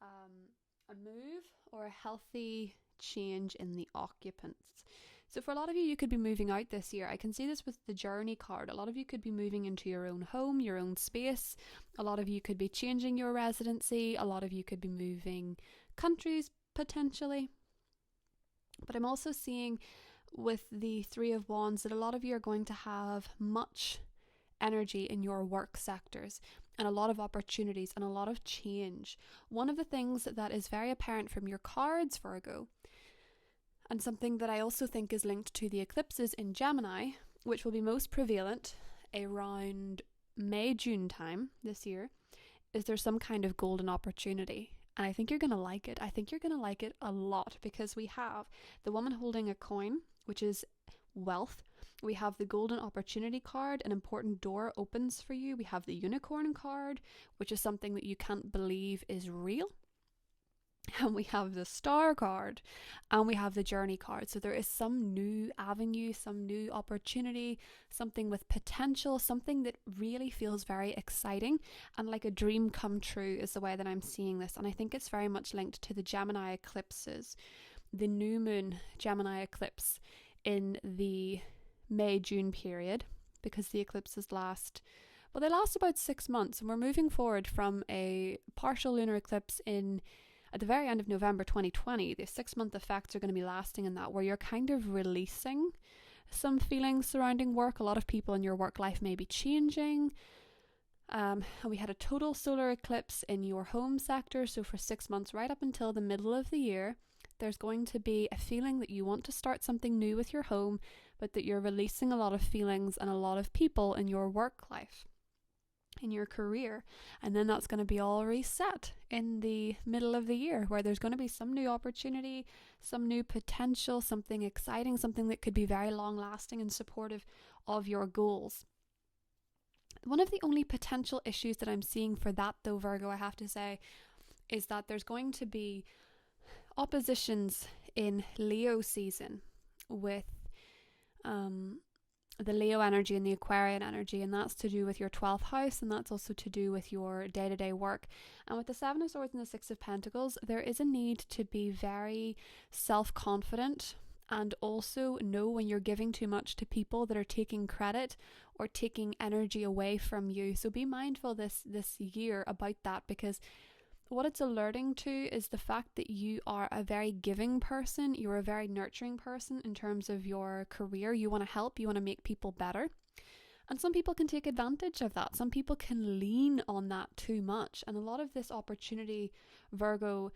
a move or a healthy change in the occupants. So for a lot of you, you could be moving out this year. I can see this with the journey card. A lot of you could be moving into your own home, your own space. A lot of you could be changing your residency. A lot of you could be moving countries potentially. But I'm also seeing with the Three of Wands that a lot of you are going to have much energy in your work sectors and a lot of opportunities and a lot of change. One of the things that is very apparent from your cards, Virgo, and something that I also think is linked to the eclipses in Gemini, which will be most prevalent around May, June time this year, is there's some kind of golden opportunity. And I think you're going to like it. I think you're going to like it a lot, because we have the woman holding a coin, which is wealth. We have the golden opportunity card, an important door opens for you. We have the unicorn card, which is something that you can't believe is real. And we have the star card, and we have the journey card. So there is some new avenue, some new opportunity, something with potential, something that really feels very exciting and like a dream come true is the way that I'm seeing this. And I think it's very much linked to the Gemini eclipses, the new moon Gemini eclipse in the May-June period, because the eclipses last about 6 months, and we're moving forward from a partial lunar eclipse at the very end of November 2020. The 6-month effects are going to be lasting in that, where you're kind of releasing some feelings surrounding work. A lot of people in your work life may be changing. And we had a total solar eclipse in your home sector. So for 6 months, right up until the middle of the year, there's going to be a feeling that you want to start something new with your home, but that you're releasing a lot of feelings and a lot of people in your work life. in your career, and then that's going to be all reset in the middle of the year, where there's going to be some new opportunity, some new potential, something exciting, something that could be very long lasting and supportive of your goals. One of the only potential issues that I'm seeing for that though, Virgo, I have to say, is that there's going to be oppositions in Leo season with the Leo energy and the Aquarian energy, and that's to do with your 12th house, and that's also to do with your day-to-day work. And with the Seven of Swords and the Six of Pentacles, there is a need to be very self-confident and also know when you're giving too much to people that are taking credit or taking energy away from you. So be mindful this year about that, because what it's alerting to is the fact that you are a very giving person, you're a very nurturing person in terms of your career. You want to help, you want to make people better. And some people can take advantage of that. Some people can lean on that too much. And a lot of this opportunity, Virgo,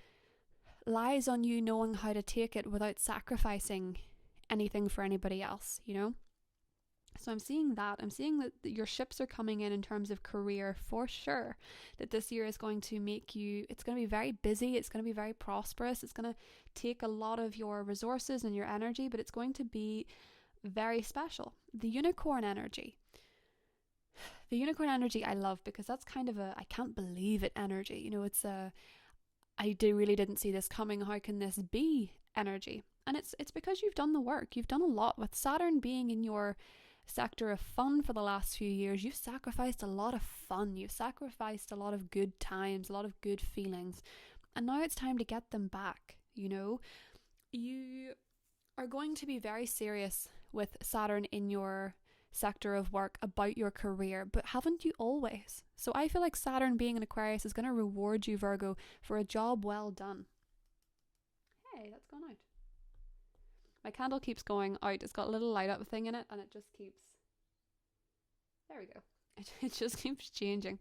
lies on you knowing how to take it without sacrificing anything for anybody else, you know? So I'm seeing that. I'm seeing that your ships are coming in terms of career for sure. That this year is going to make you, it's going to be very busy. It's going to be very prosperous. It's going to take a lot of your resources and your energy, but it's going to be very special. The unicorn energy. The unicorn energy I love, because that's kind of a, I can't believe it energy. You know, it's a, really didn't see this coming. How can this be energy? And it's because you've done the work. You've done a lot with Saturn being in your sector of fun for the last few years. You've sacrificed a lot of fun, you've sacrificed a lot of good times, a lot of good feelings, and now it's time to get them back. You know, you are going to be very serious with Saturn in your sector of work about your career, but haven't you always? So I feel like Saturn being in Aquarius is going to reward you, Virgo, for a job well done. Hey, that's gone out. My candle keeps going out. It's got a little light up thing in it, and it just keeps, there we go. It just keeps changing.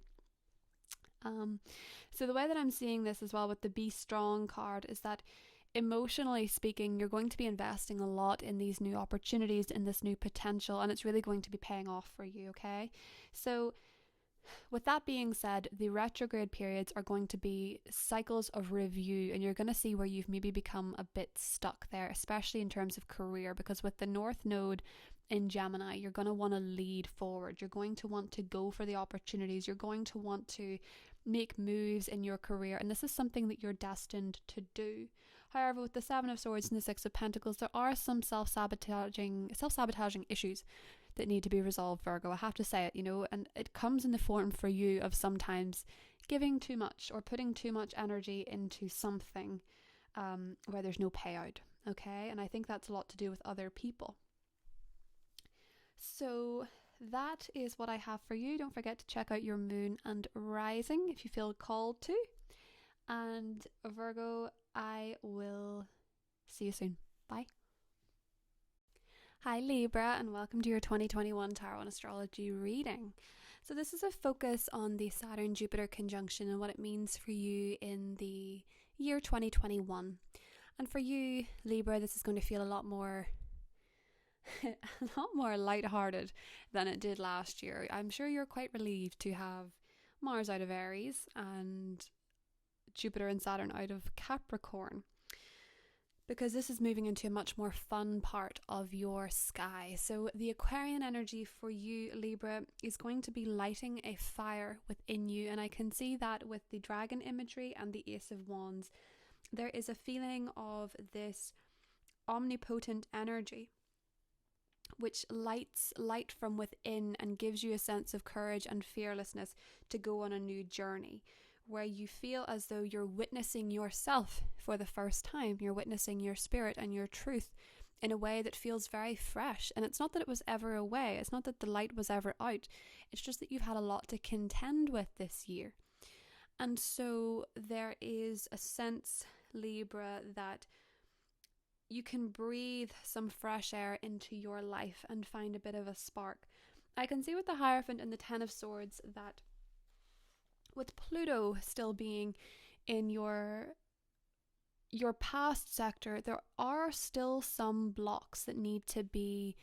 So the way that I'm seeing this as well with the Be Strong card is that emotionally speaking, you're going to be investing a lot in these new opportunities, in this new potential, and it's really going to be paying off for you, okay? So with that being said, the retrograde periods are going to be cycles of review, and you're going to see where you've maybe become a bit stuck there, especially in terms of career, because with the North Node in Gemini, you're going to want to lead forward. You're going to want to go for the opportunities. You're going to want to make moves in your career, and this is something that you're destined to do. However, with the Seven of Swords and the Six of Pentacles, there are some self-sabotaging issues that need to be resolved, Virgo. I have to say it, you know, and it comes in the form for you of sometimes giving too much or putting too much energy into something where there's no payout, okay? And I think that's a lot to do with other people. So that is what I have for you. Don't forget to check out your moon and rising if you feel called to. And Virgo, I will see you soon. Bye. Hi Libra, and welcome to your 2021 Tarot and Astrology reading. So this is a focus on the Saturn-Jupiter conjunction and what it means for you in the year 2021. And for you, Libra, this is going to feel a lot more lighthearted than it did last year. I'm sure you're quite relieved to have Mars out of Aries and Jupiter and Saturn out of Capricorn, because this is moving into a much more fun part of your sky. So the Aquarian energy for you, Libra, is going to be lighting a fire within you, and I can see that with the dragon imagery and the Ace of Wands. There is a feeling of this omnipotent energy which lights light from within and gives you a sense of courage and fearlessness to go on a new journey, where you feel as though you're witnessing yourself for the first time. You're witnessing your spirit and your truth in a way that feels very fresh. And it's not that it was ever away. It's not that the light was ever out. It's just that you've had a lot to contend with this year. And so there is a sense, Libra, that you can breathe some fresh air into your life and find a bit of a spark. I can see with the Hierophant and the Ten of Swords that with Pluto still being in your past sector, there are still some blocks that need to be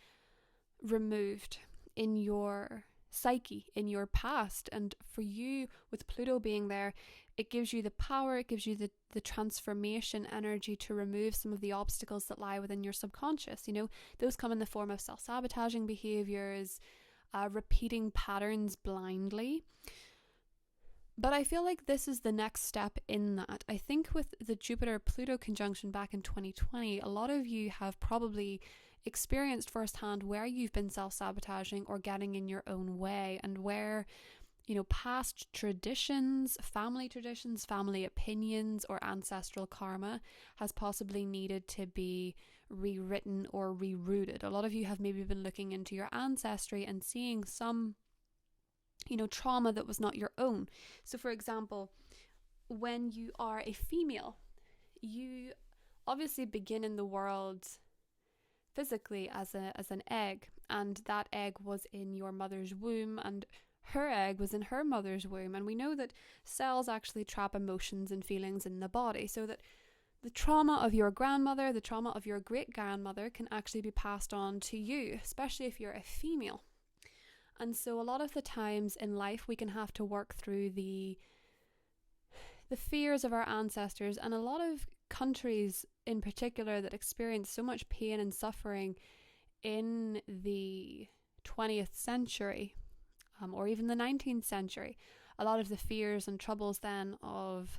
removed in your psyche, in your past. And for you, with Pluto being there, it gives you the power, it gives you the transformation energy to remove some of the obstacles that lie within your subconscious. You know, those come in the form of self-sabotaging behaviors, repeating patterns blindly. But I feel like this is the next step in that. I think with the Jupiter-Pluto conjunction back in 2020, a lot of you have probably experienced firsthand where you've been self-sabotaging or getting in your own way, and where, you know, past traditions, family opinions, or ancestral karma has possibly needed to be rewritten or rerouted. A lot of you have maybe been looking into your ancestry and seeing some, you know, trauma that was not your own. So for example, when you are a female, you obviously begin in the world physically as an egg, and that egg was in your mother's womb, and her egg was in her mother's womb. And we know that cells actually trap emotions and feelings in the body, so that the trauma of your grandmother, the trauma of your great-grandmother can actually be passed on to you, especially if you're a female. And so a lot of the times in life we can have to work through the fears of our ancestors, and a lot of countries in particular that experience so much pain and suffering in the 20th century, or even the 19th century, a lot of the fears and troubles then of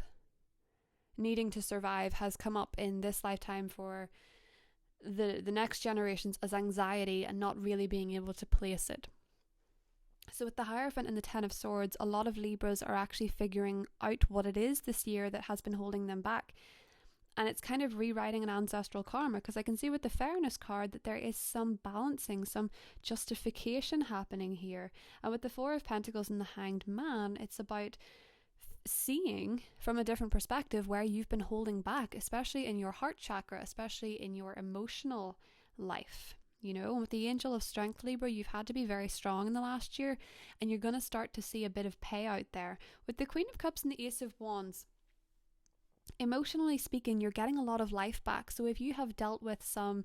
needing to survive has come up in this lifetime for the next generations as anxiety and not really being able to place it. So with the Hierophant and the Ten of Swords, a lot of Libras are actually figuring out what it is this year that has been holding them back. And it's kind of rewriting an ancestral karma, because I can see with the Fairness card that there is some balancing, some justification happening here. And with the Four of Pentacles and the Hanged Man, it's about seeing from a different perspective where you've been holding back, especially in your heart chakra, especially in your emotional life. You know, and with the Angel of Strength, Libra, you've had to be very strong in the last year, and you're going to start to see a bit of payout there. With the Queen of Cups and the Ace of Wands, emotionally speaking, you're getting a lot of life back. So if you have dealt with some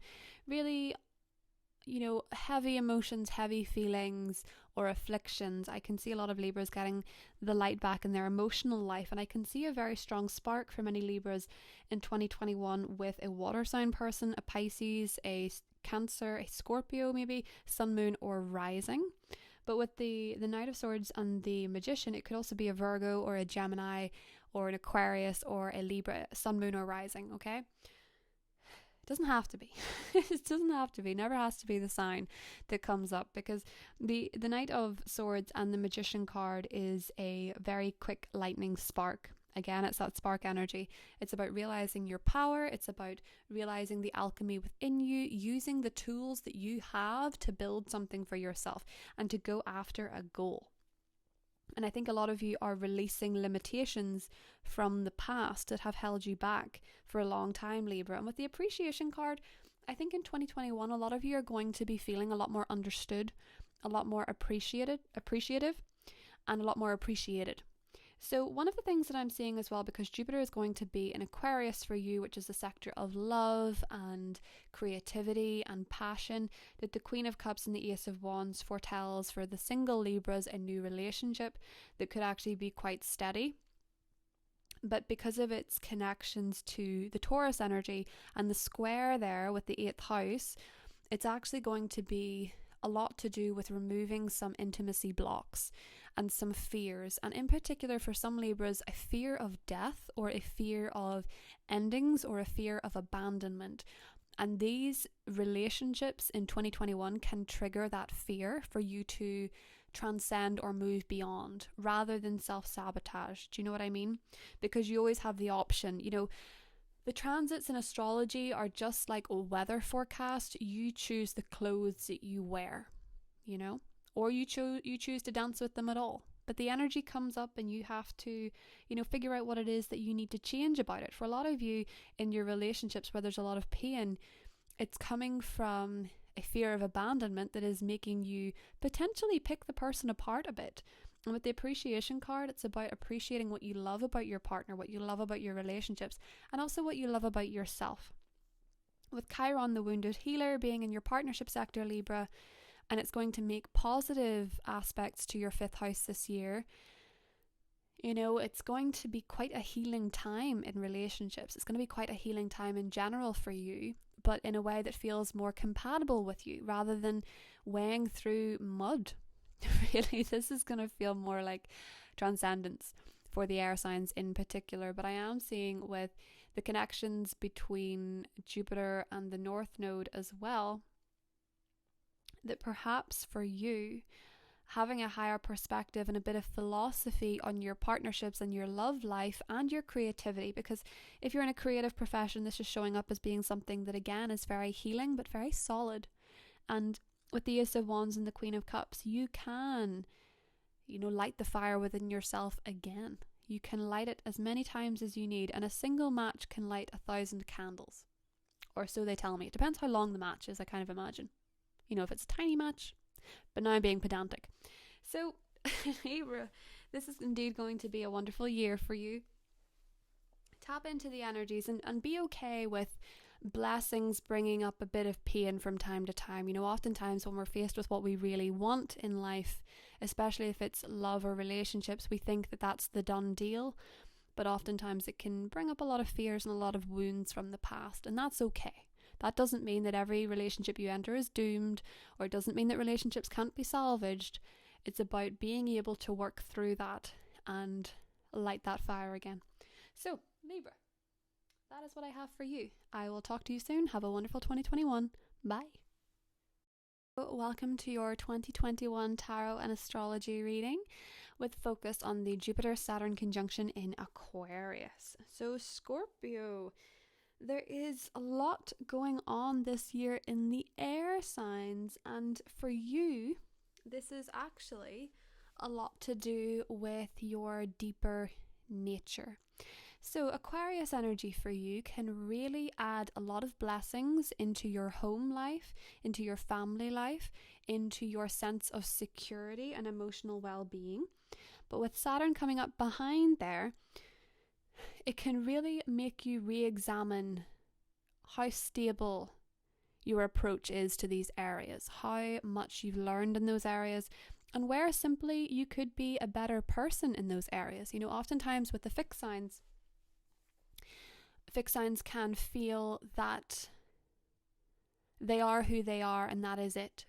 really, you know, heavy emotions, heavy feelings, or afflictions, I can see a lot of Libras getting the light back in their emotional life. And I can see a very strong spark for many Libras in 2021 with a water sign person, a Pisces, a Cancer, a Scorpio, maybe Sun, Moon, or Rising. But with the Knight of Swords and the Magician, it could also be a Virgo or a Gemini or an Aquarius or a Libra, Sun, Moon, or Rising. Okay, it doesn't have to be. It doesn't have to be. Never has to be the sign that comes up, because the Knight of Swords and the Magician card is a very quick lightning spark. Again, it's that spark energy. It's about realizing your power. It's about realizing the alchemy within you, using the tools that you have to build something for yourself and to go after a goal. And I think a lot of you are releasing limitations from the past that have held you back for a long time, Libra. And with the Appreciation card, I think in 2021, a lot of you are going to be feeling a lot more understood, a lot more appreciative, and a lot more appreciated. So one of the things that I'm seeing as well, because Jupiter is going to be in Aquarius for you, which is the sector of love and creativity and passion, that the Queen of Cups and the Ace of Wands foretells for the single Libras a new relationship that could actually be quite steady. But because of its connections to the Taurus energy and the square there with the 8th house, it's actually going to be a lot to do with removing some intimacy blocks and some fears, and in particular for some Libras, a fear of death or a fear of endings or a fear of abandonment. And these relationships in 2021 can trigger that fear for you to transcend or move beyond, rather than self-sabotage. Do you know what I mean? Because you always have the option, you know, the transits in astrology are just like a weather forecast. You choose the clothes that you wear, you know, or you choose to dance with them at all. But the energy comes up and you have to, you know, figure out what it is that you need to change about it. For a lot of you in your relationships where there's a lot of pain, it's coming from a fear of abandonment that is making you potentially pick the person apart a bit. And with the Appreciation card, it's about appreciating what you love about your partner, what you love about your relationships, and also what you love about yourself. With Chiron, the wounded healer, being in your partnership sector, Libra, and it's going to make positive aspects to your 5th house this year. You know, it's going to be quite a healing time in relationships. It's going to be quite a healing time in general for you, but in a way that feels more compatible with you rather than weighing through mud. Really, this is going to feel more like transcendence for the air signs in particular. But I am seeing with the connections between Jupiter and the North Node as well, that perhaps for you, having a higher perspective and a bit of philosophy on your partnerships and your love life and your creativity, because if you're in a creative profession, this is showing up as being something that again is very healing but very solid. And with the Ace of Wands and the Queen of Cups, you can, light the fire within yourself again. You can light it as many times as you need, and a single match can light 1,000 candles, or so they tell me. It depends how long the match is, I kind of imagine. If it's a tiny match. But now I'm being pedantic. So, Libra, this is indeed going to be a wonderful year for you. Tap into the energies and be okay with blessings bringing up a bit of pain from time to time. Oftentimes when we're faced with what we really want in life, especially if it's love or relationships, we think that that's the done deal. But oftentimes it can bring up a lot of fears and a lot of wounds from the past, and that's okay. That doesn't mean that every relationship you enter is doomed, or it doesn't mean that relationships can't be salvaged. It's about being able to work through that and light that fire again. So, Libra, that is what I have for you. I will talk to you soon. Have a wonderful 2021. Bye. Welcome to your 2021 tarot and astrology reading with focus on the Jupiter-Saturn conjunction in Aquarius. So, Scorpio, there is a lot going on this year in the air signs, and for you, this is actually a lot to do with your deeper nature. So Aquarius energy for you can really add a lot of blessings into your home life, into your family life, into your sense of security and emotional well-being. But with Saturn coming up behind there, it can really make you re-examine how stable your approach is to these areas, how much you've learned in those areas, and where simply you could be a better person in those areas. Oftentimes with the fixed signs can feel that they are who they are and that is it.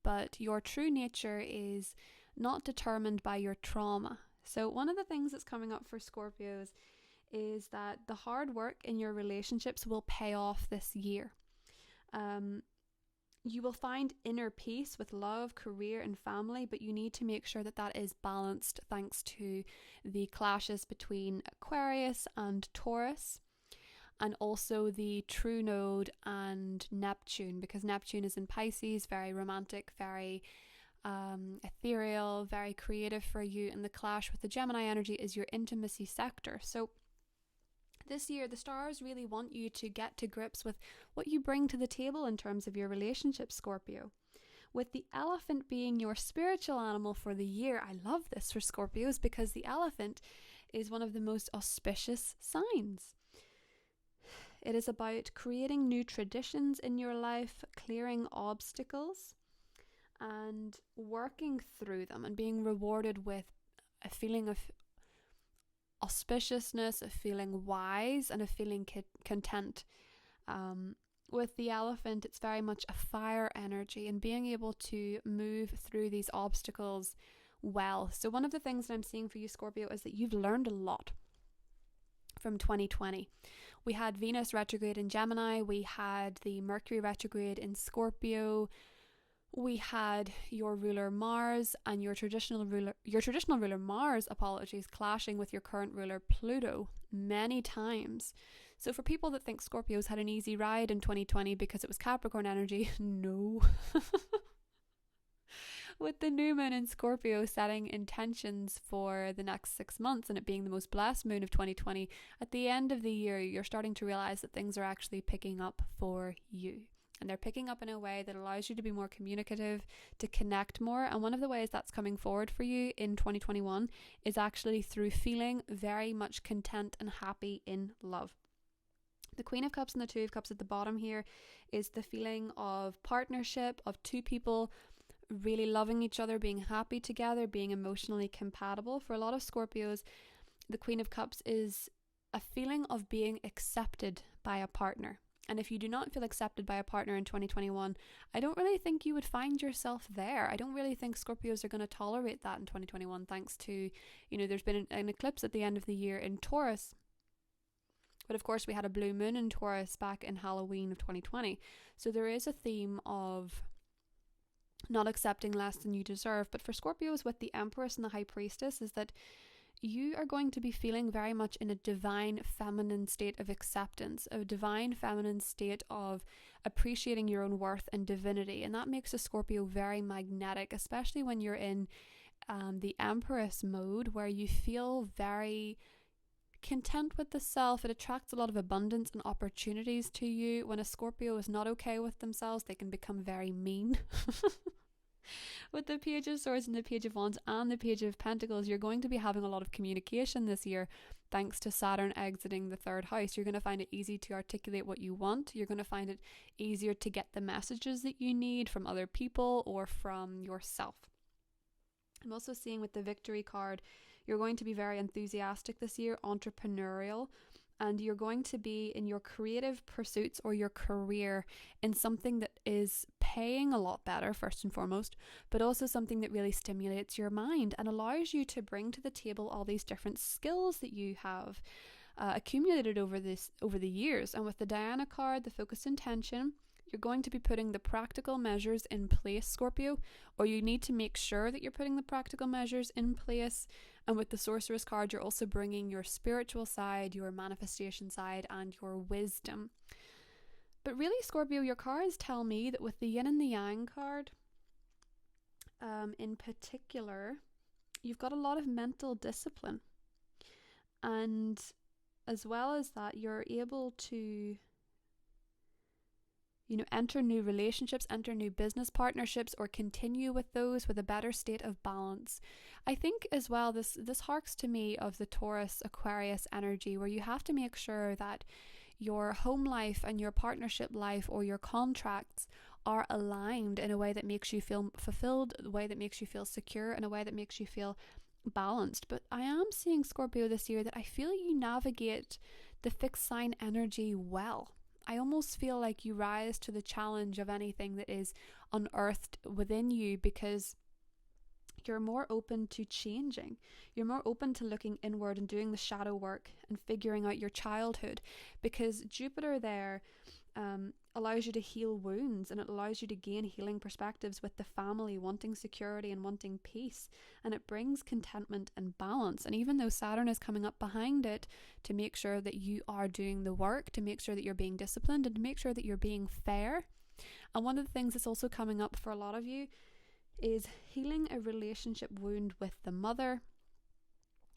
But your true nature is not determined by your trauma. So one of the things that's coming up for Scorpios is that the hard work in your relationships will pay off this year. You will find inner peace with love, career and family, but you need to make sure that that is balanced thanks to the clashes between Aquarius and Taurus, and also the true node and Neptune, because Neptune is in Pisces, very romantic, very ethereal, very creative for you, and the clash with the Gemini energy is your intimacy sector. So this year, the stars really want you to get to grips with what you bring to the table in terms of your relationship, Scorpio. With the elephant being your spiritual animal for the year, I love this for Scorpios because the elephant is one of the most auspicious signs. It is about creating new traditions in your life, clearing obstacles, and working through them and being rewarded with a feeling of auspiciousness, of feeling wise, and of feeling content. With the elephant, it's very much a fire energy and being able to move through these obstacles well. So one of the things that I'm seeing for you, Scorpio, is that you've learned a lot from 2020. We had Venus retrograde in Gemini, we had the Mercury retrograde in Scorpio, we had your ruler Mars and your traditional ruler Mars, clashing with your current ruler Pluto many times. So for people that think Scorpios had an easy ride in 2020 because it was Capricorn energy, no. With the new moon in Scorpio setting intentions for the next 6 months and it being the most blessed moon of 2020, at the end of the year, you're starting to realize that things are actually picking up for you. And they're picking up in a way that allows you to be more communicative, to connect more. And one of the ways that's coming forward for you in 2021 is actually through feeling very much content and happy in love. The Queen of Cups and the Two of Cups at the bottom here is the feeling of partnership, of two people really loving each other, being happy together, being emotionally compatible. For a lot of Scorpios, the Queen of Cups is a feeling of being accepted by a partner. And if you do not feel accepted by a partner in 2021, I don't really think you would find yourself there. I don't really think Scorpios are going to tolerate that in 2021, thanks to, there's been an eclipse at the end of the year in Taurus. But of course, we had a blue moon in Taurus back in Halloween of 2020. So there is a theme of not accepting less than you deserve. But for Scorpios with the Empress and the High Priestess is that you are going to be feeling very much in a divine feminine state of acceptance, a divine feminine state of appreciating your own worth and divinity. And that makes a Scorpio very magnetic, especially when you're in the Empress mode, where you feel very content with the self. It attracts a lot of abundance and opportunities to you. When a Scorpio is not okay with themselves, they can become very mean. With the Page of Swords and the Page of Wands and the Page of Pentacles, you're going to be having a lot of communication this year thanks to Saturn exiting the third house. You're going to find it easy to articulate what you want. You're going to find it easier to get the messages that you need from other people or from yourself. I'm also seeing with the Victory card, you're going to be very enthusiastic this year, entrepreneurial, and you're going to be in your creative pursuits or your career in something that is paying a lot better, first and foremost, but also something that really stimulates your mind and allows you to bring to the table all these different skills that you have accumulated over the years. And with the Diana card, the focused intention, you're going to be putting the practical measures in place, Scorpio, or you need to make sure that you're putting the practical measures in place. And with the Sorceress card, you're also bringing your spiritual side, your manifestation side, and your wisdom. But really, Scorpio, your cards tell me that with the Yin and the Yang card, in particular, you've got a lot of mental discipline. And as well as that, you're able to enter new relationships, enter new business partnerships, or continue with those with a better state of balance. I think as well, this harks to me of the Taurus Aquarius energy, where you have to make sure that your home life and your partnership life or your contracts are aligned in a way that makes you feel fulfilled, a way that makes you feel secure, and a way that makes you feel balanced. But I am seeing, Scorpio, this year that I feel you navigate the fixed sign energy well. I almost feel like you rise to the challenge of anything that is unearthed within you because you're more open to changing. You're more open to looking inward and doing the shadow work and figuring out your childhood, because Jupiter there allows you to heal wounds, and it allows you to gain healing perspectives with the family, wanting security and wanting peace, and it brings contentment and balance. And even though Saturn is coming up behind it to make sure that you are doing the work, to make sure that you're being disciplined, and to make sure that you're being fair. And one of the things that's also coming up for a lot of you is healing a relationship wound with the mother,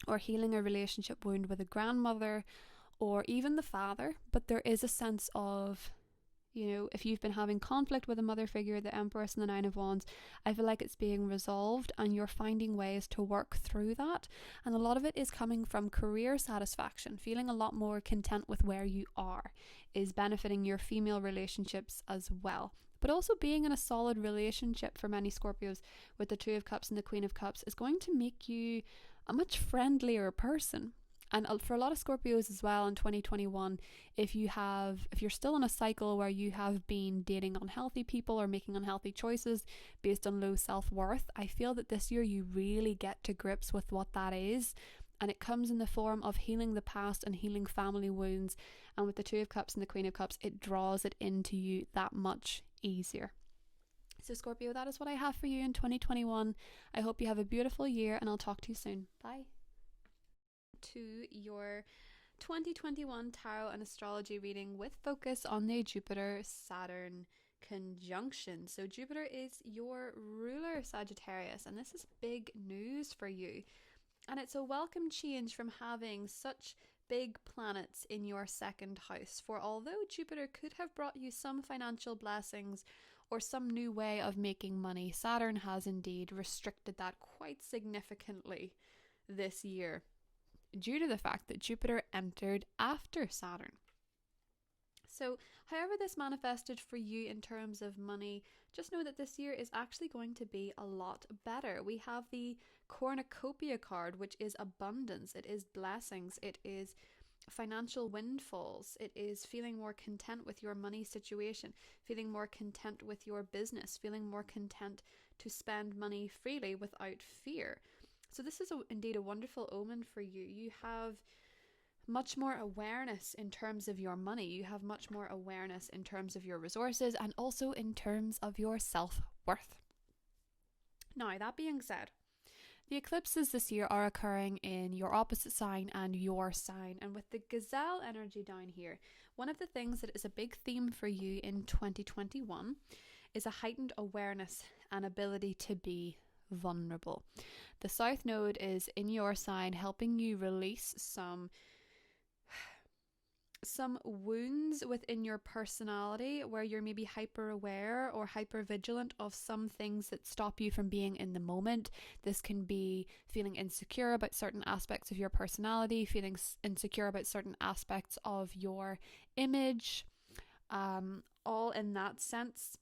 or healing a relationship wound with a grandmother, or even the father. But there is a sense of, if you've been having conflict with a mother figure, the Empress and the Nine of Wands, I feel like it's being resolved and you're finding ways to work through that. And a lot of it is coming from career satisfaction. Feeling a lot more content with where you are is benefiting your female relationships as well. But also being in a solid relationship for many Scorpios with the Two of Cups and the Queen of Cups is going to make you a much friendlier person. And for a lot of Scorpios as well in 2021, if you're still in a cycle where you have been dating unhealthy people or making unhealthy choices based on low self-worth, I feel that this year you really get to grips with what that is. And it comes in the form of healing the past and healing family wounds. And with the Two of Cups and the Queen of Cups, it draws it into you that much easier. So Scorpio, that is what I have for you in 2021. I hope you have a beautiful year, and I'll talk to you soon. Bye. To your 2021 tarot and astrology reading with focus on the Jupiter-Saturn conjunction. So Jupiter is your ruler, Sagittarius, and this is big news for you. And it's a welcome change from having such big planets in your second house. For although Jupiter could have brought you some financial blessings or some new way of making money, Saturn has indeed restricted that quite significantly this year, due to the fact that Jupiter entered after Saturn. So however this manifested for you in terms of money, just know that this year is actually going to be a lot better. We have the cornucopia card, which is abundance, it is blessings, it is financial windfalls, it is feeling more content with your money situation, feeling more content with your business, feeling more content to spend money freely without fear. So this is indeed a wonderful omen for you. You have much more awareness in terms of your money. You have much more awareness in terms of your resources and also in terms of your self-worth. Now, that being said, the eclipses this year are occurring in your opposite sign and your sign. And with the gazelle energy down here, one of the things that is a big theme for you in 2021 is a heightened awareness and ability to be vulnerable. The South Node is in your sign, helping you release some wounds within your personality where you're maybe hyper aware or hyper vigilant of some things that stop you from being in the moment. This can be feeling insecure about certain aspects of your personality, feeling insecure about certain aspects of your image, all in that sense.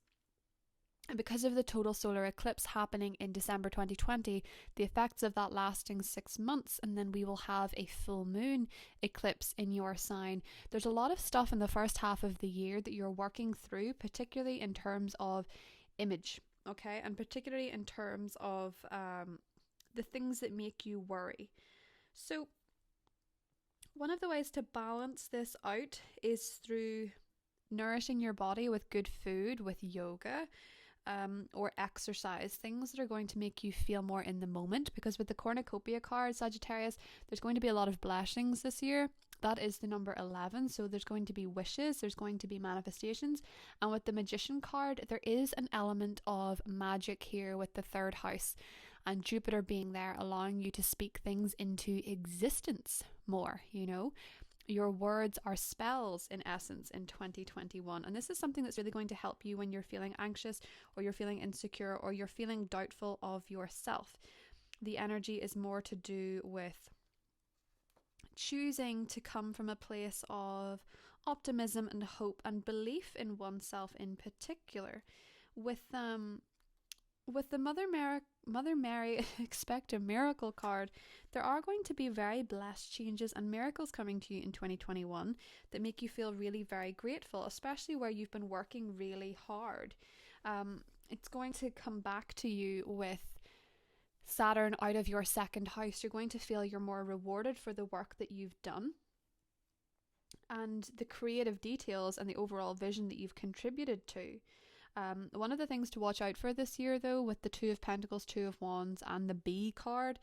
And because of the total solar eclipse happening in December 2020, the effects of that lasting 6 months, and then we will have a full moon eclipse in your sign. There's a lot of stuff in the first half of the year that you're working through, particularly in terms of image, okay? And particularly in terms of the things that make you worry. So one of the ways to balance this out is through nourishing your body with good food, with yoga, or exercise, things that are going to make you feel more in the moment. Because with the cornucopia card, Sagittarius, there's going to be a lot of blessings this year. That is the number 11. So there's going to be wishes, there's going to be manifestations. And with the magician card, there is an element of magic here with the third house and Jupiter being there, allowing you to speak things into existence more, you know. Your words are spells in essence in 2021. And this is something that's really going to help you when you're feeling anxious or you're feeling insecure or you're feeling doubtful of yourself. The energy is more to do with choosing to come from a place of optimism and hope and belief in oneself in particular. With the Mother Mary expect a miracle card, there are going to be very blessed changes and miracles coming to you in 2021 that make you feel really very grateful, especially where you've been working really hard. It's going to come back to you with Saturn out of your second house. You're going to feel you're more rewarded for the work that you've done and the creative details and the overall vision that you've contributed to. One of the things to watch out for this year, though, with the Two of Pentacles, Two of Wands, and the Bee card,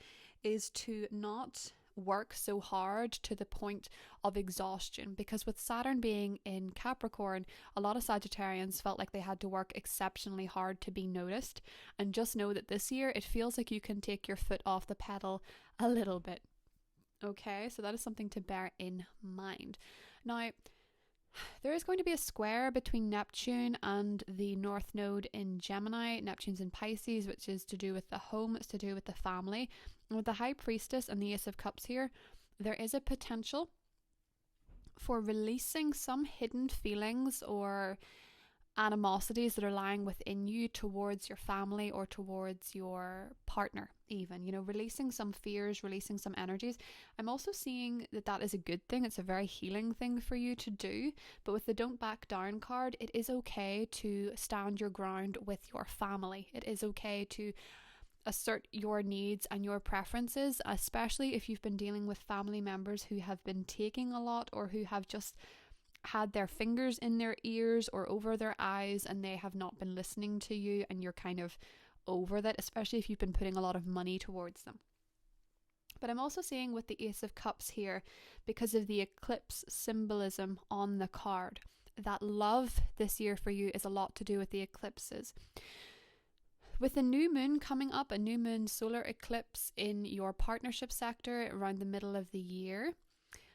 is to not work so hard to the point of exhaustion. Because with Saturn being in Capricorn, a lot of Sagittarians felt like they had to work exceptionally hard to be noticed. And just know that this year, it feels like you can take your foot off the pedal a little bit. Okay, so that is something to bear in mind. Now, there is going to be a square between Neptune and the North Node in Gemini. Neptune's in Pisces, which is to do with the home, it's to do with the family. And with the High Priestess and the Ace of Cups here, there is a potential for releasing some hidden feelings or animosities that are lying within you towards your family or towards your partner even, you know, releasing some fears, releasing some energies. I'm also seeing that that is a good thing. It's a very healing thing for you to do. But with the Don't Back Down card, it is okay to stand your ground with your family. It is okay to assert your needs and your preferences, especially if you've been dealing with family members who have been taking a lot or who have just had their fingers in their ears or over their eyes and they have not been listening to you and you're kind of over that, especially if you've been putting a lot of money towards them. But I'm also seeing with the Ace of Cups here, because of the eclipse symbolism on the card, that love this year for you is a lot to do with the eclipses. With the new moon coming up, a new moon solar eclipse in your partnership sector around the middle of the year,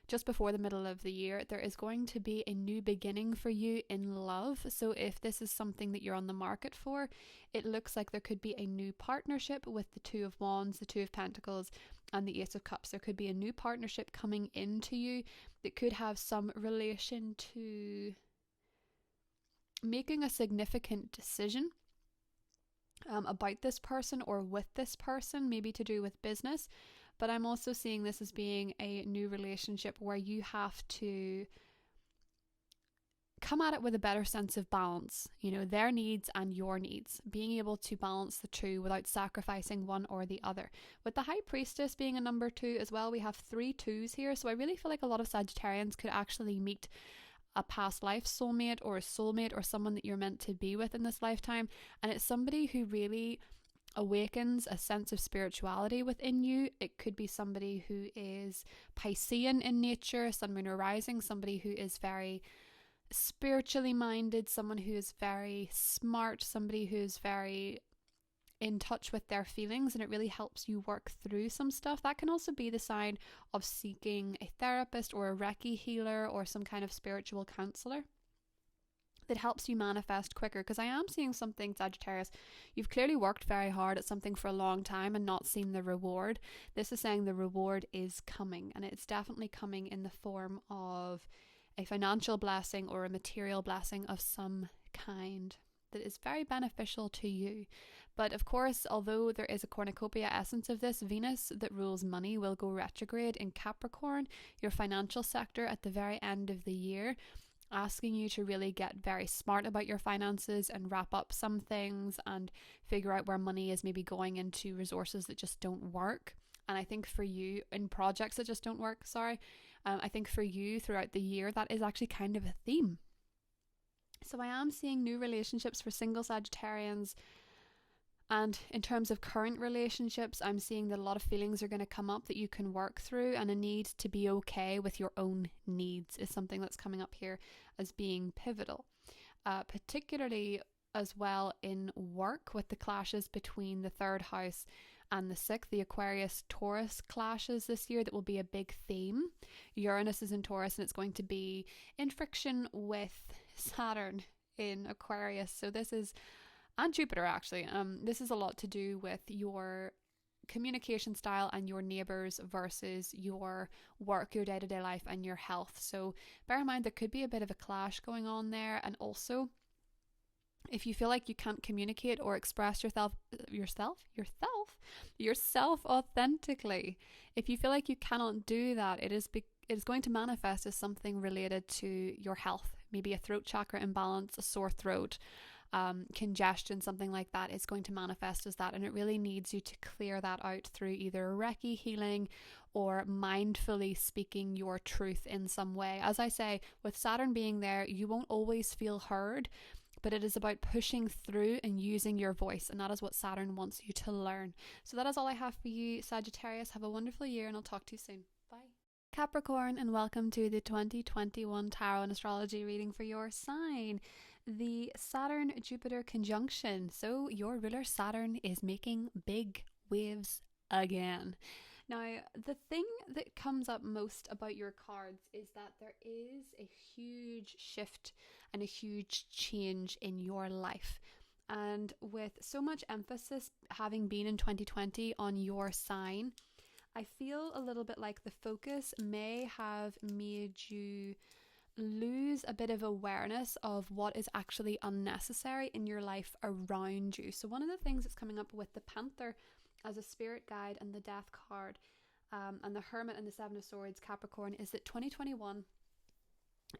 just before the middle of the year, there is going to be a new beginning for you in love. So if this is something that you're on the market for, it looks like there could be a new partnership with the Two of Wands, the Two of Pentacles, and the Ace of Cups. There could be a new partnership coming into you that could have some relation to making a significant decision about this person or with this person, maybe to do with business. But I'm also seeing this as being a new relationship where you have to come at it with a better sense of balance, their needs and your needs, being able to balance the two without sacrificing one or the other. With the High Priestess being a number 2 as well, we have 3 2s here. So I really feel like a lot of Sagittarians could actually meet a past life soulmate or a soulmate or someone that you're meant to be with in this lifetime. And it's somebody who really awakens a sense of spirituality within you. It could be somebody who is Piscean in nature, Sun, Moon, or Rising, somebody who is very spiritually minded, someone who is very smart, somebody who's very in touch with their feelings, and it really helps you work through some stuff. That can also be the sign of seeking a therapist or a Reiki healer or some kind of spiritual counselor that helps you manifest quicker. Because I am seeing something, Sagittarius, you've clearly worked very hard at something for a long time and not seen the reward. This is saying the reward is coming, and it's definitely coming in the form of a financial blessing or a material blessing of some kind that is very beneficial to you. But of course, although there is a cornucopia essence of this, Venus that rules money will go retrograde in Capricorn, your financial sector, at the very end of the year, asking you to really get very smart about your finances and wrap up some things and figure out where money is maybe going into resources that just don't work. And I think for you, in projects that just don't work, I think for you throughout the year, that is actually kind of a theme. So I am seeing new relationships for single Sagittarians. And in terms of current relationships, I'm seeing that a lot of feelings are going to come up that you can work through, and a need to be okay with your own needs is something that's coming up here as being pivotal. Particularly as well in work, with the clashes between the 3rd house and the 6th, the Aquarius Taurus clashes this year, that will be a big theme. Uranus is in Taurus, and it's going to be in friction with Saturn in Aquarius. So this is, and Jupiter actually, this is a lot to do with your communication style and your neighbours versus your work, your day-to-day life, and your health. So bear in mind there could be a bit of a clash going on there. And also, if you feel like you can't communicate or express yourself authentically, if you feel like you cannot do that, it is going to manifest as something related to your health, maybe a throat chakra imbalance, a sore throat, congestion, something like that is going to manifest as that. And it really needs you to clear that out through either Reiki healing or mindfully speaking your truth in some way. As I say, with Saturn being there, you won't always feel heard, but it is about pushing through and using your voice, and that is what Saturn wants you to learn. So that is all I have for you, Sagittarius. Have a wonderful year, and I'll talk to you soon. Bye. Capricorn, and welcome to the 2021 Tarot and Astrology reading for your sign. The Saturn-Jupiter conjunction. So your ruler Saturn is making big waves again. Now, the thing that comes up most about your cards is that there is a huge shift and a huge change in your life. And with so much emphasis having been in 2020 on your sign, I feel a little bit like the focus may have made you lose a bit of awareness of what is actually unnecessary in your life around you. So one of the things that's coming up with the Panther as a spirit guide and the Death card and the Hermit and the Seven of Swords, Capricorn, is that 2021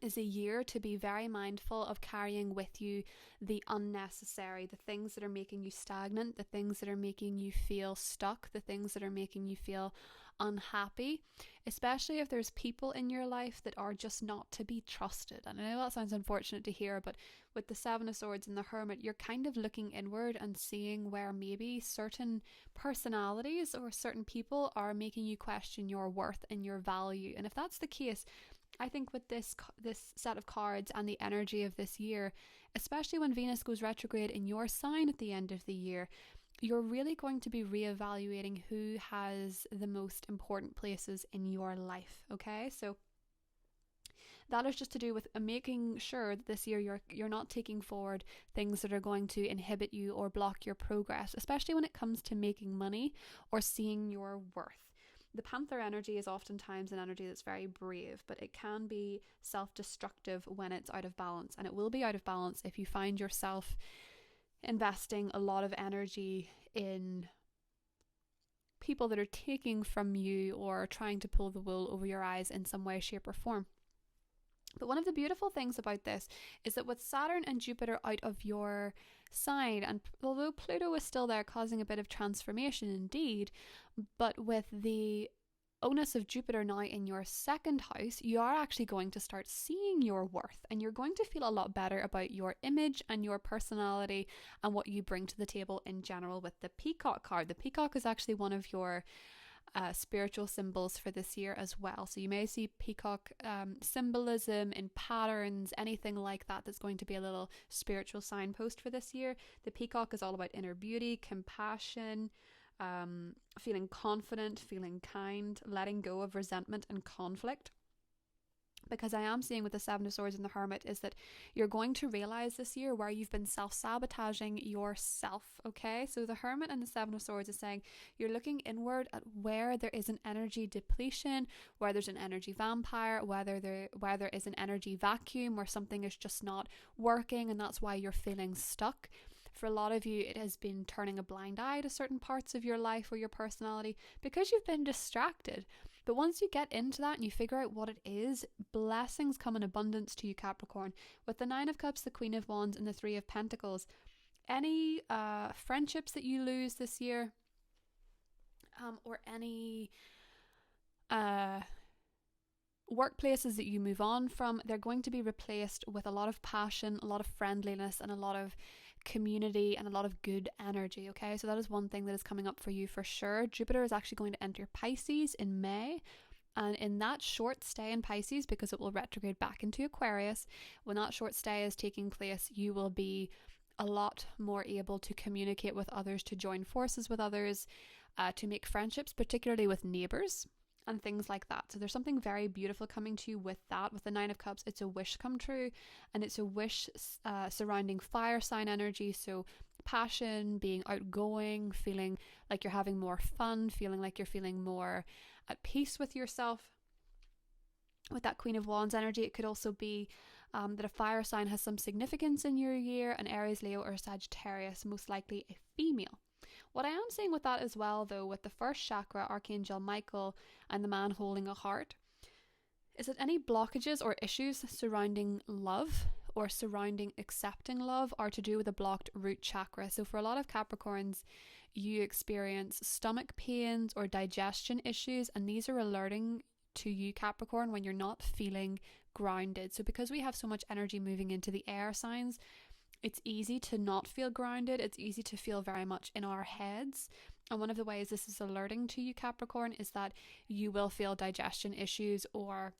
is a year to be very mindful of carrying with you the unnecessary, the things that are making you stagnant, the things that are making you feel stuck, the things that are making you feel unhappy, especially if there's people in your life that are just not to be trusted. And I know that sounds unfortunate to hear, but with the Seven of Swords and the Hermit, you're kind of looking inward and seeing where maybe certain personalities or certain people are making you question your worth and your value. And if that's the case, I think with this set of cards and the energy of this year, especially when Venus goes retrograde in your sign at the end of the year, you're really going to be reevaluating who has the most important places in your life, okay? So that is just to do with making sure that this year you're not taking forward things that are going to inhibit you or block your progress, especially when it comes to making money or seeing your worth. The Panther energy is oftentimes an energy that's very brave, but it can be self-destructive when it's out of balance. And it will be out of balance if you find yourself investing a lot of energy in people that are taking from you or trying to pull the wool over your eyes in some way, shape, or form. But one of the beautiful things about this is that with Saturn and Jupiter out of your sign, and although Pluto is still there causing a bit of transformation indeed, but with the onus of Jupiter now in your second house, you are actually going to start seeing your worth, and you're going to feel a lot better about your image and your personality and what you bring to the table in general with the Peacock card. The Peacock is actually one of your spiritual symbols for this year as well. So you may see peacock symbolism in patterns, anything like that that's going to be a little spiritual signpost for this year. The peacock is all about inner beauty, compassion, feeling confident, feeling kind, letting go of resentment and conflict. Because I am seeing with the Seven of Swords and the Hermit is that you're going to realize this year where you've been self-sabotaging yourself, okay? So the Hermit and the Seven of Swords is saying you're looking inward at where there is an energy depletion, where there's an energy vampire, where there is an energy vacuum, where something is just not working, and that's why you're feeling stuck. For a lot of you, it has been turning a blind eye to certain parts of your life or your personality because you've been distracted. But once you get into that and you figure out what it is, blessings come in abundance to you, Capricorn. With the Nine of Cups, the Queen of Wands, and the Three of Pentacles, any friendships that you lose this year, or any workplaces that you move on from, they're going to be replaced with a lot of passion, a lot of friendliness, and a lot of community and a lot of good energy. Okay, so that is one thing that is coming up for you for sure. Jupiter is actually going to enter Pisces in May, and in that short stay in Pisces, because it will retrograde back into Aquarius, when that short stay is taking place, you will be a lot more able to communicate with others, to join forces with others, to make friendships, particularly with neighbors and things like that. So there's something very beautiful coming to you with that. With the Nine of Cups, it's a wish come true, and it's a wish surrounding fire sign energy. So passion, being outgoing, feeling like you're having more fun, feeling like you're feeling more at peace with yourself. With that Queen of Wands energy, it could also be that a fire sign has some significance in your year, an Aries, Leo, or Sagittarius, most likely a female. What I am seeing with that as well, though, with the first chakra, Archangel Michael, and the man holding a heart, is that any blockages or issues surrounding love or surrounding accepting love are to do with a blocked root chakra. So for a lot of Capricorns, you experience stomach pains or digestion issues, and these are alerting to you, Capricorn, when you're not feeling grounded. So because we have so much energy moving into the air signs, it's easy to not feel grounded. It's easy to feel very much in our heads. And one of the ways this is alerting to you, Capricorn, is that you will feel digestion issues or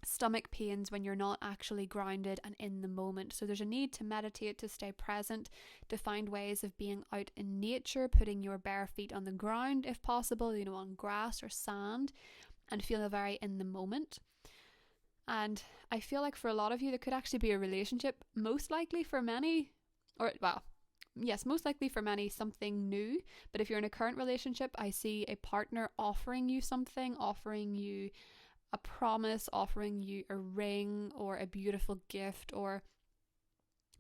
stomach pains when you're not actually grounded and in the moment. So there's a need to meditate, to stay present, to find ways of being out in nature, putting your bare feet on the ground if possible, on grass or sand, and feel very in the moment. And I feel like for a lot of you, there could actually be a relationship, most likely for many, most likely for many, something new. But if you're in a current relationship, I see a partner offering you something, offering you a promise, offering you a ring or a beautiful gift, or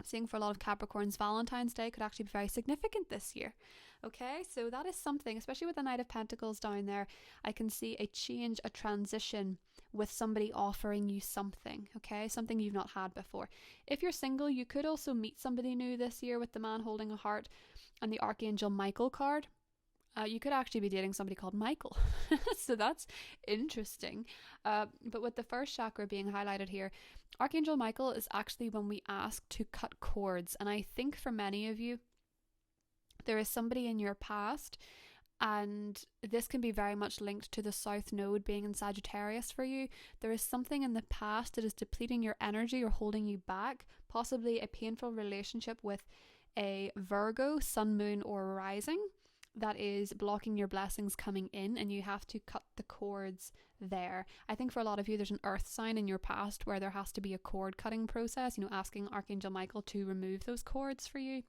seeing for a lot of Capricorns, Valentine's Day could actually be very significant this year. Okay, so that is something, especially with the Knight of Pentacles down there. I can see a change, a transition with somebody offering you something, okay, something you've not had before. If you're single, you could also meet somebody new this year with the man holding a heart and the Archangel Michael card. You could actually be dating somebody called Michael. So that's interesting. But with the first chakra being highlighted here, Archangel Michael is actually when we ask to cut cords. And I think for many of you, there is somebody in your past, and this can be very much linked to the South Node being in Sagittarius for you. There is something in the past that is depleting your energy or holding you back, possibly a painful relationship with a Virgo, Sun, Moon, or Rising, that is blocking your blessings coming in, and you have to cut the cords there. I think for a lot of you, there's an earth sign in your past where there has to be a cord cutting process, asking Archangel Michael to remove those cords for you.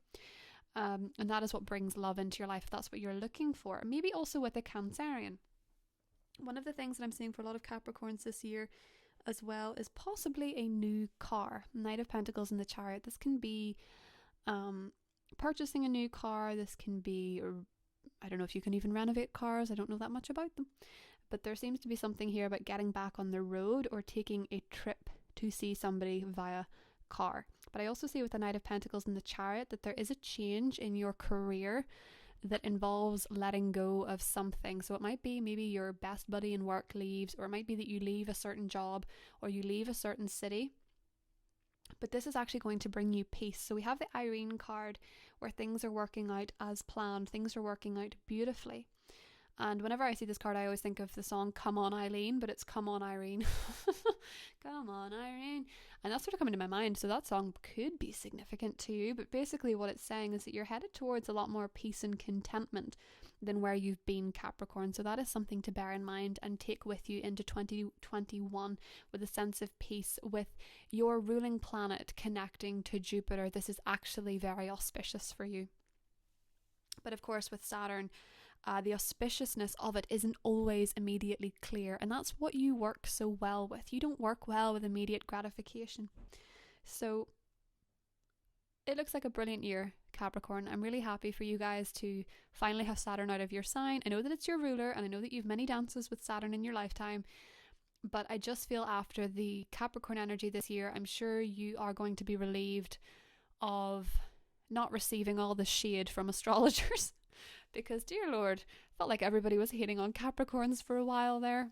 And that is what brings love into your life, if that's what you're looking for. Maybe also with a Cancerian. One of the things that I'm seeing for a lot of Capricorns this year as well is possibly a new car. Knight of Pentacles in the Chariot. This can be purchasing a new car. This can be, or I don't know if you can even renovate cars. I don't know that much about them. But there seems to be something here about getting back on the road or taking a trip to see somebody via car. But I also see with the Knight of Pentacles in the Chariot that there is a change in your career that involves letting go of something. So it might be maybe your best buddy in work leaves, or it might be that you leave a certain job or you leave a certain city. But this is actually going to bring you peace. So we have the Irene card where things are working out as planned. Things are working out beautifully. And whenever I see this card, I always think of the song Come On Eileen, but it's Come On Irene. Come on Irene. And that's sort of coming to my mind. So that song could be significant to you. But basically what it's saying is that you're headed towards a lot more peace and contentment than where you've been, Capricorn. So that is something to bear in mind and take with you into 2021 with a sense of peace, with your ruling planet connecting to Jupiter. This is actually very auspicious for you. But of course with Saturn, the auspiciousness of it isn't always immediately clear, and that's what you work so well with. You don't work well with immediate gratification. So it looks like a brilliant year, Capricorn. I'm really happy for you guys to finally have Saturn out of your sign. I know that it's your ruler, and I know that you've many dances with Saturn in your lifetime, but I just feel after the Capricorn energy this year, I'm sure you are going to be relieved of not receiving all the shade from astrologers. Because, dear Lord, felt like everybody was hating on Capricorns for a while there.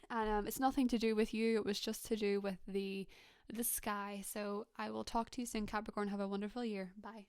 And it's nothing to do with you. It was just to do with the sky. So I will talk to you soon, Capricorn. Have a wonderful year. Bye.